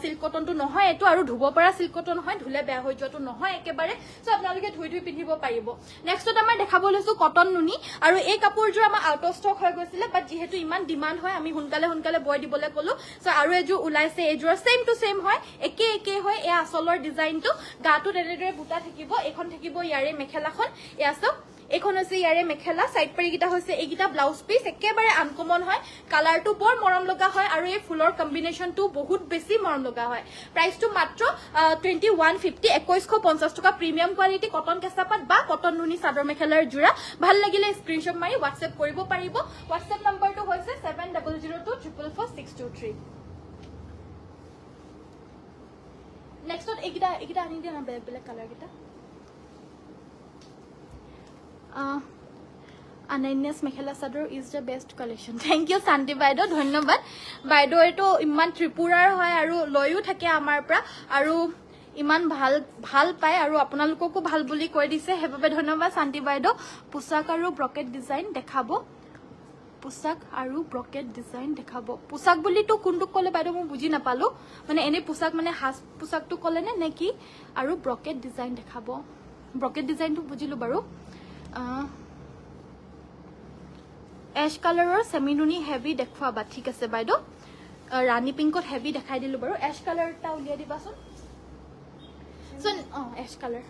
সিল্ক কটনটো নহয় এটো আৰু ধুব পৰা সিল্ক কটন হয় ধুলে বেয়া হৈ যোৱাটো নহয় একেবাৰে সো আপোনালোকে ধুই পিন্ধিব পাৰিব নেক্সটত আমাৰ দেখাব লৈছো কটন নুনি আৰু এই কাপোৰযোৰ আমাৰ আউট অফ ষ্টক হৈ গৈছিলে বাট যেহেতু ইমান ডিমান্ড হয় আমি সোনকালে বয় দিবলৈ কলো সো আৰু এযোৰ ওলাইছে এইযোৰ সেম টু সেম হয় একে হয় এই আচলৰ ডিজাইনটো গাটোত এনেদৰে বুটা থাকিব এখন থাকিব ইয়াৰে মেখেলাখন এয়া সব এখন হৈছে ইয়াৰে মেখেলা সাইড পাৰিকেইটা হৈছে এইকেইটা ব্লাউজ পিস একেবাৰে আনকমন হয় কালাৰটো বৰ মৰম লগা হয় আৰু এই ফুলৰ কম্বিনেশ্যনটো বহুত বেছি মৰম লগা হয় প্ৰাইসটো মাত্ৰ 2150 2150 টকা প্ৰিমিয়াম কোৱালিটি কটন কেঁচাপাত বা কটন নুনি চাদৰ মেখেলাৰ জোৰা ভাল লাগিলে স্ক্ৰিনশ্বট মাৰি হোৱাটছএপ কৰিব পাৰিব হোৱাটছএপ নম্বৰটো হৈছে 7002444623 নেক্সটত এইকেইটা আনি দিয়া না বেলেগ কালাৰ কেইটা Ananias mekhela chador is the best collection thank you Shanti বাইদেউ ধন্যবাদ বাইদেউ এটো ইমান ত্ৰিপুৰাৰ হয় আৰু লয়ও থাকে আমাৰ পৰা আৰু ইমান ভাল পায় আৰু আপোনালোককো ভাল বুলি কৈ দিছে হেবাবে ধন্যবাদ শান্তি বাইদেউ পোছাক আৰু ব্ৰকেট ডিজাইন দেখাব পোছাক আৰু ব্ৰকেট ডিজাইন দেখাব পোছাক বুলি তো কোনটো কলে বাইদেউ মই বুজি নাপালো মানে এনে পোছাক মানে হাস পোছাকটো কলে নে কি আৰু ব্ৰকেট ডিজাইন দেখাব ব্ৰকেট ডিজাইনটো বুজিলো বাৰু এশ কালাৰৰ সেমিনুনি হেভি দেখুৱাবা ঠিক আছে বাইদেউ ৰাণী পিংকত হেভি দেখাই দিলো বাৰু এশ কালাৰ এটা উলিয়াই দিবাচোন এশ কালাৰ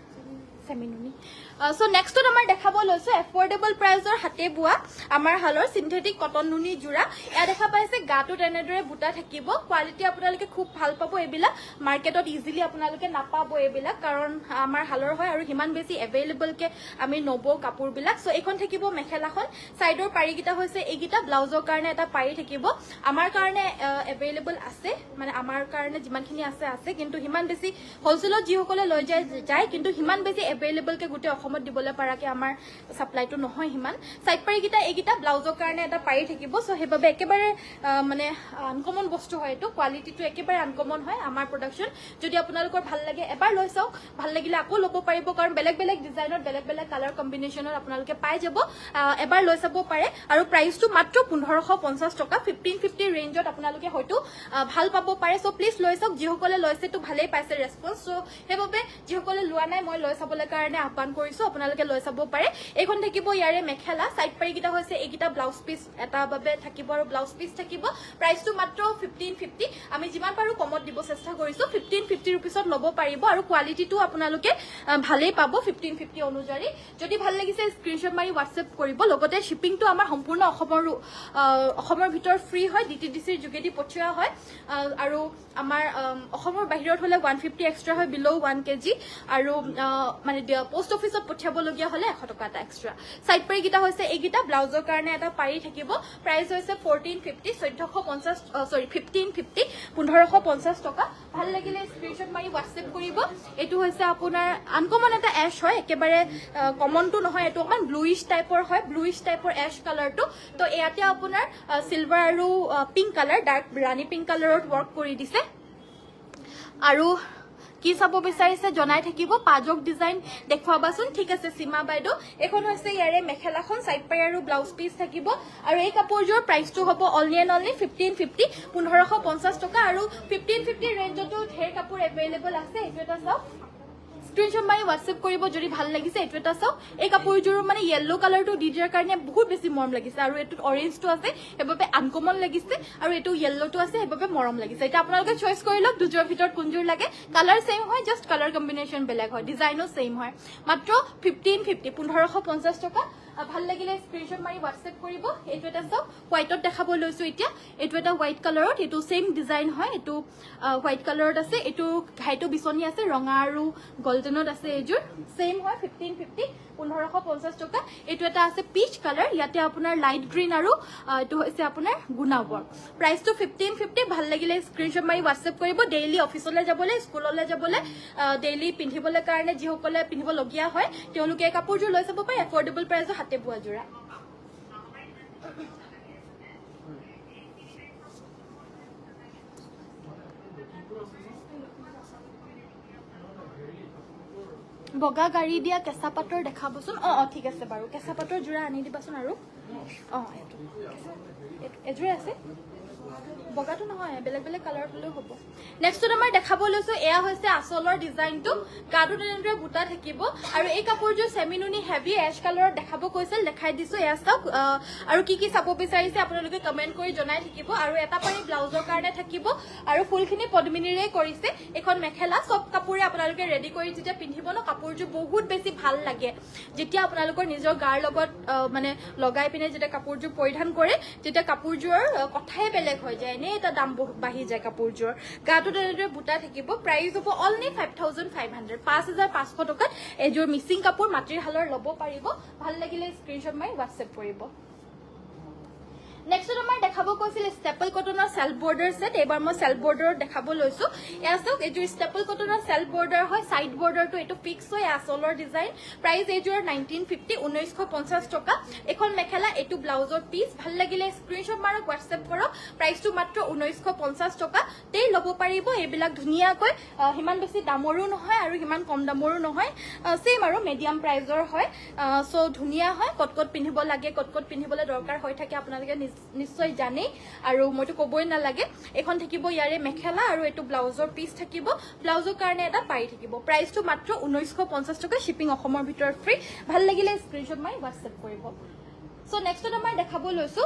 সেমিনুনি সো নেক্সটত আমাৰ দেখাব লৈছো এফৰ্ডেবল প্ৰাইজৰ হাতে বোৱা আমাৰ হালৰ সিনথেটিক কটন নুনি জোৰা এয়া দেখা পাইছে গাটো তেনেদৰে বুটা থাকিব কোৱালিটি আপোনালোকে খুব ভাল পাব এবিলা মাৰ্কেটত ইজিলি আপোনালোকে নাপাব এবিলা কাৰণ আমাৰ হালৰ হয় আৰু হিমান বেছি এভেইলেবল কে আমি নব কাপোৰ বিলাক সো এখন থাকিব মেখেলাখন সাইডৰ পাৰিকিটা হৈছে এইকিটা ব্লাউজৰ কাৰণে এটা পাৰি থাকিব আমাৰ কাৰণে এভেইলেবল আছে মানে আমাৰ কাৰণে যিমানখিনি আছে আছে কিন্তু হিমান বেছি হোলসেলত যিসকলে লৈ যায় কিন্তু হিমান বেছি এভেইলেবল কে গুটে অসমত দিবলৈ পাৰাকে আমাৰ সাপ্লাইটো নহয় হিমান সাইড পাৰিকিটা এইকিটা ব্লাউজৰ কাৰণে এটা পাৰি থাকিব সো হেবাবে একেবাৰে মানে আনকমন বস্তু হয় এটো কোৱালিটিটো একেবাৰে আনকমন হয় আমাৰ প্ৰডাকশন যদি আপোনালোকৰ ভাল লাগে এবাৰ লৈ চাওক ভাল লাগিলে আকৌ ল'ব পাৰিব কাৰণ বেলেগ বেলেগ ডিজাইনত বেলেগ বেলেগ কালাৰ কম্বিনেশনত আপোনালোকে পাই যাব এবাৰ লৈ চাব পাৰে আৰু প্ৰাইসটো মাত্ৰ 1550 টকা 1550 ৰেঞ্জত আপোনালোকে হয়তো ভাল পাব পাৰে সো প্লিজ লৈ চাওক যিসকলে লৈছে তো ভালেই পাইছে ৰেসপন্স সো হেবাবে যিসকলে লোৱা নাই মই লৈ চাবলৈ কাৰণে আহ্বান কৰিছো আপোনালোকে লৈ চাব পাৰে এইখন থাকিব ইয়াৰে মেখেলা সাইড পাৰিকিটা হৈছে এইকিটা ব্লাউজ পিস এটা বাবে থাকিব আৰু ব্লাউজ পিস থাকিব প্ৰাইসটো মাত্ৰ 1550 আমি যিমান পাৰো কমত দিব চেষ্টা কৰিছো 1550 रुपीसত লব পাৰিব আৰু কোৱালিটিটো আপোনালোকে ভালেই পাব 1550 অনুযায়ী যদি ভাল লাগিছে স্ক্ৰিনশ্বট মাৰি WhatsApp কৰিব লগতে শিপিংটো আমাৰ সম্পূৰ্ণ অসমৰ ভিতৰ ফ্ৰী হয় ডিটিডিসিৰ যোগেদি পঠিওৱা হয় আৰু আমাৰ অসমৰ বাহিৰত হলে 150 এক্সট্ৰা হয় বিলো 1 কেজি আৰু মানে পোষ্ট অফিসত পঠিয়াব লগিয়া হলে 100 টকা এটা এক্সট্ৰা সাইড পাৰিকিটা হৈছে এইকিটা ব্লাউজৰ কাৰণে এটা পাৰি থাকিব প্ৰাইস হৈছে 1550 1550 টকা ভাল লাগিলে স্ক্ৰিনশ্বট মাৰি WhatsApp কৰিব এটো হৈছে আপোনাৰ আনকমন এটা এশ হয় একেবাৰে কমনটো নহয় এটো অকমান ব্লুইশ টাইপৰ হয় ব্লুইশ টাইপৰ এশ কালাৰটো তো ইয়াতে আপোনাৰ সিলভাৰ আৰু পিংক কালাৰ ডাৰ্ক ৰানী পিংক কালাৰত ওয়াৰ্ক কৰি দিছে আৰু কি চাব বিচাৰিছে জনাই থাকিব পাজক ডিজাইন দেখুৱাবাচোন ঠিক আছে সীমা বাইদেউ এখন হৈছে ইয়াৰে মেখেলাখন সাইড পাৰি আৰু ব্লাউজ পিস থাকিব আৰু এই কাপোৰজোৰ প্ৰাইসটো হ'ব অনলি 1550 1550 টকা আৰু 1550 ৰেঞ্জতো ঢেৰ কাপোৰ এভেইলেবল আছে এটো এটা চাওক স্ক্ৰিনশ্বট মাৰি WhatsApp কৰিব যদি ভাল লাগিছে এটো এটা চাওক এই কাপোৰজোৰ মানে ইয়েলো কালাৰটো দি দিয়াৰ কাৰণে বহুত বেছি মৰম লাগিছে আৰু এটো অৰেঞ্জটো আছে হেবাবে আনকমন লাগিছে আৰু এটো ইয়েলোটো আছে হেবাবে মৰম লাগিছে এটা আপোনালোকে চয়েস কৰি লওক দুজোৰ ভিতৰত কোনজোৰ লাগে কালাৰ সেম হয় জাস্ট কালাৰ কম্বিনেশন বেলেগ হয় ডিজাইনো সেম হয় মাত্ৰ 1550 টকা ভাল লাগিলে স্ক্ৰিনশ্বট মাৰি WhatsApp কৰিব এটো এটা চাওক হোৱাইটত দেখাব লৈছো এতিয়া এটো এটা হোৱাইট কালাৰত এটো সেম ডিজাইন হয় এটো হোৱাইট কালাৰত আছে এটো ঘাইটো বিচনি আছে ৰঙা আৰু গোল্ডেনত আছে এজোৰ সেম হয় 1550 টকা এটো এটা আছে পিচ কালাৰ ইয়াতে আপোনাৰ লাইট গ্ৰীন আৰু এটো হৈছে আপোনাৰ গুনা ওয়াৰ্ক প্ৰাইসটো 1550 ভাল লাগিলে স্ক্ৰিনশ্বট মাৰি WhatsApp কৰিব ডেইলি অফিচলৈ যাবলৈ স্কুললৈ যাবলৈ ডেইলি পিন্ধিবলৈ কাৰণে যিসকলে পিন্ধিব লগিয়া হয় তেওঁলোকে কাপোৰজোৰ লৈ চাব পাৰে এফৰ্ডেবল প্ৰাইসত হাতে বোৱা জোৰা বগা গাড়ী দিয়া কেঁচা পাটৰ দেখাবচোন ঠিক আছে বাৰু কেঁচা পাটৰ জোৰা আনি দিবাচোন আৰু এজোৰে আছে বগাটো নহয় বেলেগ বেলেগ কালাৰ হলেও হ'ব নেক্সটত আমাৰ দেখাব লৈছো এয়া হৈছে আসলৰ ডিজাইনটো গাটো তেনেদৰে বুটা থাকিব আৰু এই কাপোৰজোৰ সেমিনুনি হেভি এশ কালাৰত দেখাব কৈছিল দেখাই দিছো এয়া চাওক আৰু কি চাব বিচাৰিছে আপোনালোকে কমেন্ট কৰি জনাই থাকিব আৰু এটা পাৰি ব্লাউজৰ কাৰণে থাকিব আৰু ফুলখিনি পদ্মিনীৰে কৰিছে এখন মেখেলা সব কাপোৰে আপোনালোকে ৰেডি কৰি যেতিয়া পিন্ধিব ন কাপোৰজোৰ বহুত বেছি ভাল লাগে যেতিয়া আপোনালোকৰ নিজৰ গাৰ লগত মানে লগাই পিনে যেতিয়া কাপোৰজোৰ পৰিধান কৰে যেতিয়া কাপোৰজোৰৰ কথাই বেলেগ হৈ যায় নে এটা দাম বাঢ়ি যায় কাপোৰজোৰ গাটো তেনেদৰে বুটা থাকিব প্ৰাইস হ'ব অনলি 5500 5500 টকাত এজোৰ মিচিং কাপোৰ মাটিৰ হালৰ ল'ব পাৰিব ভাল লাগিলে স্ক্ৰিনশ্বট মাৰি WhatsApp কৰিব নেক্সট আমাৰ দেখাব কৈছিল ষ্টেপল কটনৰ সেলফ বৰ্ডাৰ সেট এবাৰ মই সেলফ বৰ্ডাৰত দেখাব লৈছো এয়া চাওক এজোৰ ষ্টেপল কটনৰ সেলফ বৰ্ডাৰ হয় সাইড বৰ্ডাৰটো এটো ফিক্স হয় আসলৰ ডিজাইন প্ৰাইস এজোৰ 1950 টকা এখন মেখেলা এটো ব্লাউজৰ পিস ভাল লাগিলে স্ক্ৰিনশ্বট মাৰক WhatsApp কৰক প্ৰাইসটো মাত্ৰ 1950 টকা তেই ল'ব পাৰিব এইবিলাক ধুনিয়াকৈ হিমান বেছি দামৰো নহয় আৰু হিমান কম দামৰো নহয় সেম আৰু মিডিয়াম প্ৰাইজৰ হয় সো ধুনিয়া হয় কটকট পিন্ধিব লাগে কটকট পিন্ধিবলৈ দৰকাৰ হৈ থাকে আপোনালোকে নিশ্চয় জানে আৰু মইতো কবই নালাগে এখন থাকিব ইয়াৰে মেখেলা আৰু এটো ব্লাউজৰ পিস থাকিব ব্লাউজৰ কাৰণে এটা পাৰি থাকিব প্ৰাইসটো মাত্ৰ 1950 টকা শিপিং অসমৰ ভিতৰত ফ্ৰী ভাল লাগিলে স্ক্ৰিনশ্বট মাৰি WhatsApp কৰিব সো নেক্সটত আমাৰ দেখাব লৈছো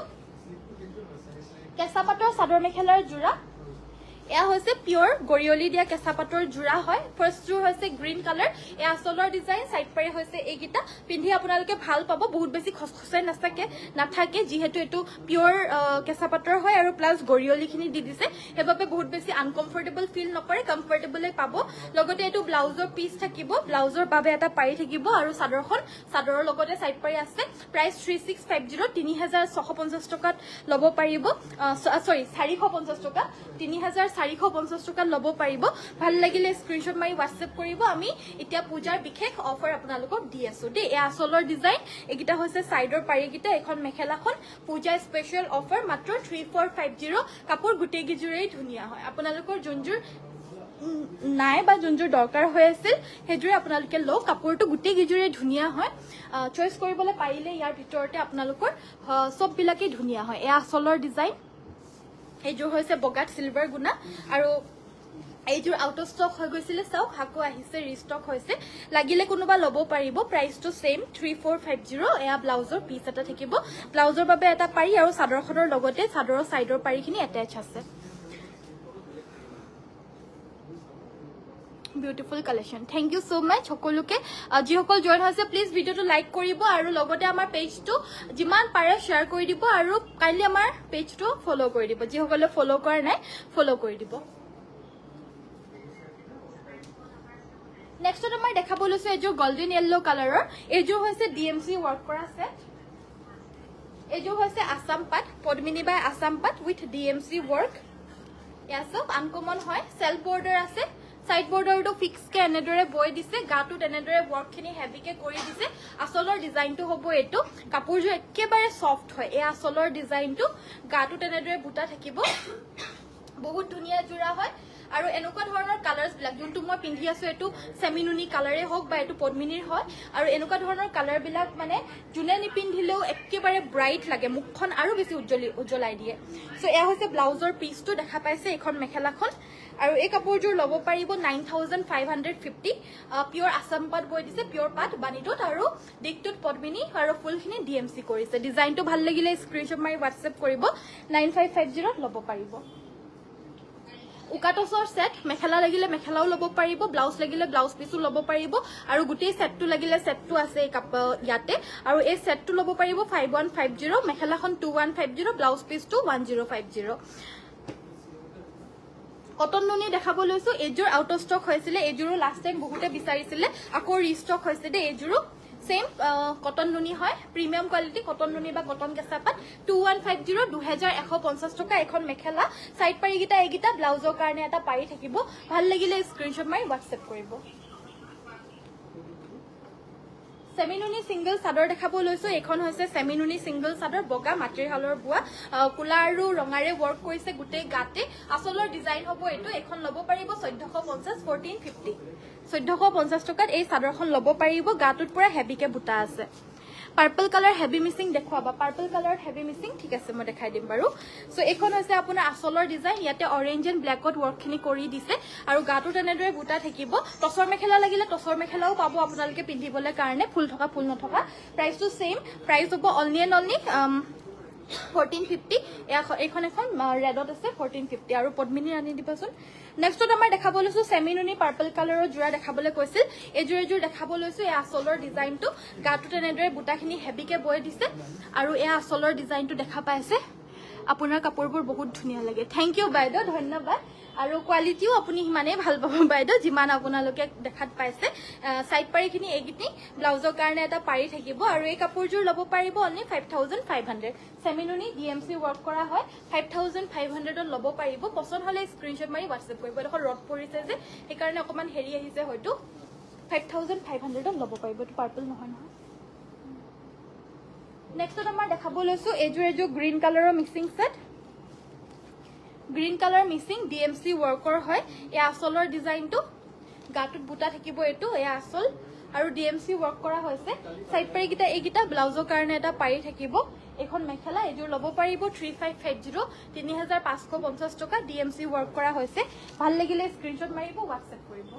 কেঁচা পাটৰ চাদৰ মেখেলাৰ জোৰা এয়া হৈছে পিওৰ গৰিয়লি দিয়া কেঁচা পাটৰ জোৰা হয় ফাৰ্ষ্ট জোৰ হৈছে গ্ৰীণ কালাৰ এয়া আচলৰ ডিজাইন সাইড পাৰি হৈছে এইগিটা পিন্ধি আপোনালোকে ভাল পাব বহুত বেছি খসখসাই নাথাকে যিহেতু এটো পিওৰ কেঁচা পাটৰ হয় আৰু প্লাস গৰিয়লিখিনি দি দিছে হেবাবে বহুত বেছি আনকমফৰ্টেবল ফিল নকৰে কমফৰ্টেবলে পাব লগতে এটো ব্লাউজৰ পিস থাকিব ব্লাউজৰ বাবে এটা পাৰি থাকিব আৰু চাদৰৰ লগতে সাইড পাৰি আছে প্ৰাইস 3650 3650 টকাত লব পাৰিব সৰি 450 টকা 3450 টকা লব পাৰিব ভাল লাগিলে স্ক্ৰিনশ্বট মাৰি WhatsApp কৰিব আমি এতিয়া পূজাৰ বিশেষ অফাৰ আপোনালোকক দি আছো দে এই আচলৰ ডিজাইন এগিটা হৈছে সাইডৰ পাৰিগিটা এখন মেখেলাখন পূজা স্পেশাল অফাৰ মাত্ৰ 3450 কাপোৰ গুটেই গিজুৰেই ধুনিয়া হয় আপোনালোকৰ জুনজুৰ নাই বা জুনজুৰ দৰকাৰ হৈ আছিল হেজুৰে আপোনালোকে লও কাপোৰটো গুটেই গিজুৰে ধুনিয়া হয় চয়েস কৰিবলৈ পাৰিলে ইয়াৰ ভিতৰতে আপোনালোকৰ সব বিলাকে ধুনিয়া হয় এই আচলৰ ডিজাইন এইযোৰ হৈছে বগাত সিলভাৰ গুনা আৰু এইযোৰ আউট অফ ষ্টক হৈ গৈছিলে চাওক হাকো আহিছে ৰিষ্টক হৈছে লাগিলে কোনোবা লব পাৰিব প্ৰাইসটো সেম 3450 এয়া ব্লাউজৰ পিস এটা থাকিব ব্লাউজৰ বাবে এটা পাৰি আৰু চাদৰখনৰ লগতে চাদৰৰ সাইডৰ পাৰিখিনি এটাচ আছে beautiful collection thank you so much সকলোকে যিসকল জয়েন হৈছে প্লিজ ভিডিওটো লাইক কৰিব আৰু লগতে আমাৰ পেজটো যিমান পাৰে শেয়াৰ কৰি দিব আৰু কাইলৈ আমাৰ পেজটো ফলো কৰি দিব যিসকলে ফলো কৰা নাই ফলো কৰি দিব নেক্সট আমাৰ দেখাব লৈছো এযোৰ গোল্ডেন ইয়েলো কালাৰৰ এযোৰ হৈছে ডিএমসি ওয়াৰ্ক কৰা সেট এযোৰ হৈছে আসাম পাট পদ্মিনী বাই আসাম পাট উইথ ডিএমসি ওয়াৰ্ক ইয়া সব আনকমন হয় সেলফ বৰ্ডাৰ আছে সাইড বৰ্ডাৰটো ফিক্স কে এনেদৰে বৈ দিছে গাটো এনেদৰে ওয়াৰ্কখিনি হেভি কে কৰি দিছে আসলৰ ডিজাইনটো হ'ব এটো কাপোৰটো একেবাৰে সফট হয় এই আসলৰ ডিজাইনটো গাটো এনেদৰে বুটা থাকিব বহুত ধুনিয়া জোৰা হয় আৰু এনেকুৱা ধৰণৰ কালাৰস বিলাক যোনটো মই পিন্ধি আছো এটো সেমিনুনি কালাৰে হওক বা এটো পদ্মিনীৰ হয় আৰু এনেকুৱা ধৰণৰ কালাৰ বিলাক মানে জুনে নিপিন্ধিলেও একেবাৰে ব্ৰাইট লাগে মুখখন আৰু বেছি উজ্জ্বলাই দিয়ে সো এয়া হৈছে ব্লাউজৰ পিসটো দেখা পাইছে এখন মেখেলাখন আৰু এই কাপোৰযোৰ লব পাৰিব 9550 পিওৰ আসাম পাট বৈ দিছে পিওৰ পাট বানিটোত আৰু দিকটোত পদ্মিনী আৰু ফুলখিনি ডিএমসি কৰিছে ডিজাইনটো ভাল লাগিলে স্ক্ৰিনশ্বট মাৰি WhatsApp কৰিব 9550 লব পাৰিব উকাটছৰ সেট মেখেলা লাগিলে মেখেলাও লব পাৰিব ব্লাউজ লাগিলে ব্লাউজ পিসও লব পাৰিব আৰু গুটেই সেটটো লাগিলে সেটটো আছে ইয়াতে আৰু এই সেটটো লব পাৰিব 5150 মেখেলাখন 2150 ব্লাউজ পিসটো 1050 কটন নুনি দেখাব লৈছো এযোৰ আউট অফ ষ্টক হৈছিলে এযোৰো লাষ্ট টাইম বহুতে বিচাৰিছিলে আকৌ ৰিষ্টক হৈছে দে এযোৰো সেম কটন নুনি হয় প্ৰিমিয়াম কোৱালিটি কটন নুনি বা কটন কেঁচা পাট 2150 2150 টকা এখন মেখেলা সাইড পাৰি গিটা এগিটা ব্লাউজৰ কাৰণে এটা পাৰি থাকিব ভাল লাগিলে স্ক্ৰিনশ্বট মাৰি WhatsApp কৰিব সেমিনুনি সিঙ্গল চাদৰ দেখাব লৈছো এখন হৈছে সেমিনুনি সিঙ্গল চাদৰ বগা মাটিৰহালৰ বুৱা কুলা আৰু ৰঙাৰে ওয়াৰ্ক কৰিছে গুটেই গাতে আসলৰ ডিজাইন হ'ব এটো এখন লব পাৰিব 1450 1450 1450 টকাত এই চাদৰখন লব পাৰিব গাটোত পুৰা হেভিকে বুটা আছে পাৰ্পল কালাৰ হেভি মিসিং দেখুৱাবা পাৰ্পল কালাৰ হেভি মিসিং ঠিক আছে মই দেখাই দিম বাৰু সো এখন হৈছে আপোনাৰ আসলৰ ডিজাইন ইয়াতে অৰেঞ্জ এন্ড ব্ল্যাকত ওয়াৰ্কখিনি কৰি দিছে আৰু গাটো তেনেদৰে বুটা থাকিব টসৰ মেখেলা লাগিলে টসৰ মেখেলাও পাব আপোনালোকে পিন্ধিবলৈ কাৰণে ফুল থকা ফুল নথকা প্ৰাইসটো সেম প্ৰাইস হ'ব অনলি এন্ড অনলি 1450 এখন ৰেডত আছে 1450 আৰু পদ্মিনী আনি দিবাচোন নেক্সটত আমাৰ দেখাব লৈছো সেমিনুনি পাৰ্পল কালাৰৰ জোৰা দেখাবলৈ কৈছিল এযোৰ দেখাব লৈছো এই আসলৰ ডিজাইনটো গাটো তেনেদৰে বুটাখিনি হেভিকে বৈ দিছে আৰু এই আসলৰ ডিজাইনটো দেখা পাইছে আপোনাৰ কাপোৰবোৰ বহুত ধুনিয়া লাগে থ্যাংক ইউ বাইদেউ ধন্যবাদ আৰু কোৱালিটিও আপুনি হিমানে ভাল পাব বাইদেউ যিমান আপোনালোকে দেখাত পাইছে সাইড পাৰিখিনি এগিটি ব্লাউজৰ কাৰণে এটা পাৰি থাকিব আৰু এই কাপোৰযোৰ লব পাৰিব অনলি 5500 সেমিনুনি ডিএমসি ওয়াৰ্ক কৰা হয় 5500 লব পাৰিব পছন্দ হলে স্ক্ৰিনশ্বট মাৰি WhatsApp কৰিব দেখো ৰড পৰিছে যে এই কাৰণে অকমান হেৰি আহিছে হয়তো 5500 লব পাৰিব তো পাৰ্পল নহয় নহয় নেক্সট আমাৰ দেখাব লৈছো এযোৰ গ্ৰীন কালাৰৰ mixing set green colour mixing DMC ওয়াৰ্কৰ হয় এই আসলৰ ডিজাইনটো গাটোত বুটা থাকিব এটো এই আসল আৰু ডিএমসি ওয়াৰ্ক কৰা হৈছে সাইড পাৰি গিটা এইগিটা ব্লাউজৰ কাৰণে এটা পাৰি থাকিব এখন মেখেলা এযোৰ লব পাৰিব 3550 3550 টকা ডিএমসি ওয়াৰ্ক কৰা হৈছে ভাল লাগিলে স্ক্ৰিনশ্বট মাৰিব WhatsApp কৰিব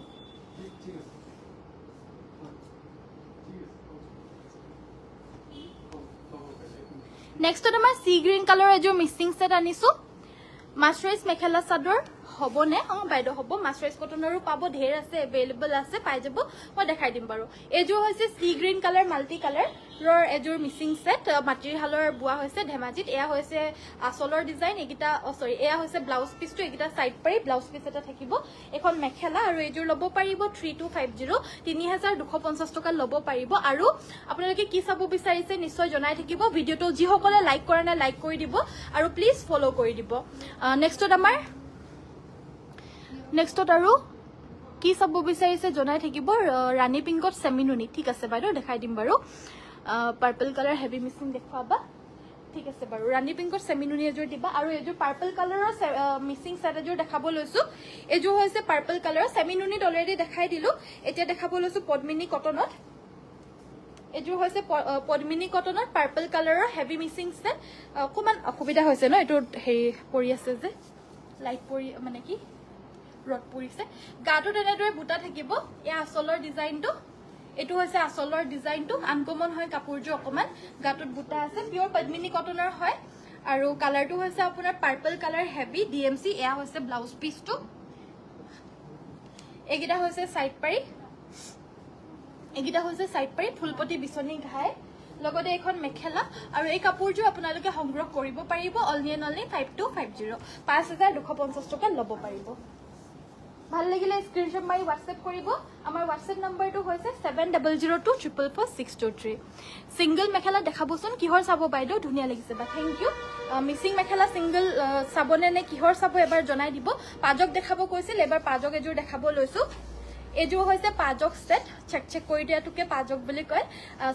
নেক্সট আমাৰ সি গ্ৰীন কালাৰ এযোৰ মিক্সিং সেট আনিছো মাস্টাৰাইজ মেখেলা চাদৰ হবনে বাইদেউ হব মাস্টাৰাইজ কটনৰো পাব ঢেৰ আছে এভেইলেবল আছে পাই যাব মই দেখাই দিম বাৰু এযোৰ হৈছে সি গ্ৰীণ কালাৰ মাল্টি কালাৰৰ এযোৰ মিচিং সেট মাটিৰ হালৰ বোৱা হৈছে ধেমাজিত এয়া হৈছে আচলৰ ডিজাইন এগিটা সৰি এয়া হৈছে ব্লাউজ পিছটো এগিটা সাইড পাৰি ব্লাউজ পিছ এটা থাকিব এখন মেখেলা আৰু এযোৰ ল'ব পাৰিব 3250 3250 টকা ল'ব পাৰিব আৰু আপোনালোকে কি চাব বিচাৰিছে নিশ্চয় জনাই থাকিব ভিডিওটো যি সকলে লাইক কৰে না লাইক কৰি দিব আৰু প্লিজ ফলো কৰি দিব নেক্সটত আমাৰ নেক্সটত আৰু কি চাব বিচাৰিছে জনাই থাকিব ৰাণী পিংকত সেমিনুনি ঠিক আছে বাইদেউ দেখাই দিম বাৰু পাৰ্পল কালাৰ হেভি মিচিং দেখুৱাবা ঠিক আছে বাৰু ৰাণী পিংকত সেমিনুনি এযোৰ দিবা আৰু এযোৰ পাৰ্পল কালাৰৰ মিচিং সেট এযোৰ দেখাব লৈছো এযোৰ হৈছে পাৰ্পল কালাৰৰ সেমিনুনিত অলৰেডি দেখাই দিলো এতিয়া দেখাব লৈছো পদ্মিনী কটনত এযোৰ হৈছে পদ্মিনী কটনৰ পাৰ্পল কালাৰৰ হেভি মিচিং সেট অকমান অসুবিধা হৈছে ন এটো হেৰি পৰি আছে যে লাইট পৰি মানে কি ৰড পৰিছে গাটো তেনেদৰে বুটা থাকিব এ আচলৰ ডিজাইনটো এটো হৈছে আচলৰ ডিজাইনটো আনকমন হয় কাপোৰযোৰ অকমান গাটোত বুটা আছে পিওৰ পদ্মিনী কটনৰ হয় আৰু কালাৰটো হৈছে আপোনাৰ পাৰ্পল কালাৰ হেভি ডিএমসি এয়া হৈছে ব্লাউজ পিছটো এগিটা হৈছে সাইড পাৰি ফুলপতি বিচনী ঘাই লগতে এখন মেখেলা আৰু এই কাপোৰযোৰ আপোনালোকে সংগ্ৰহ কৰিব পাৰিব অনলি 5250 5250 টকা ল'ব পাৰিব ভাল লাগিলে স্ক্ৰিনশ্বট মাৰি WhatsApp কৰিব আমাৰ WhatsApp নম্বৰটো হৈছে 7002444623 সিঙ্গল মেখেলা দেখাবচোন কিহৰ চাব বাইদেউ ধুনিয়া লাগিছে বা থ্যাংক ইউ মিচিং মেখেলা সিঙ্গল চাবনে নে কিহৰ চাব এবাৰ জনাই দিব পাজক দেখাব কৈছিল এবাৰ পাজক এযোৰ দেখাব লৈছো এযোৰ হৈছে পাজক সেট চেক কৰি দিয়াটোকে পাজক বুলি কয়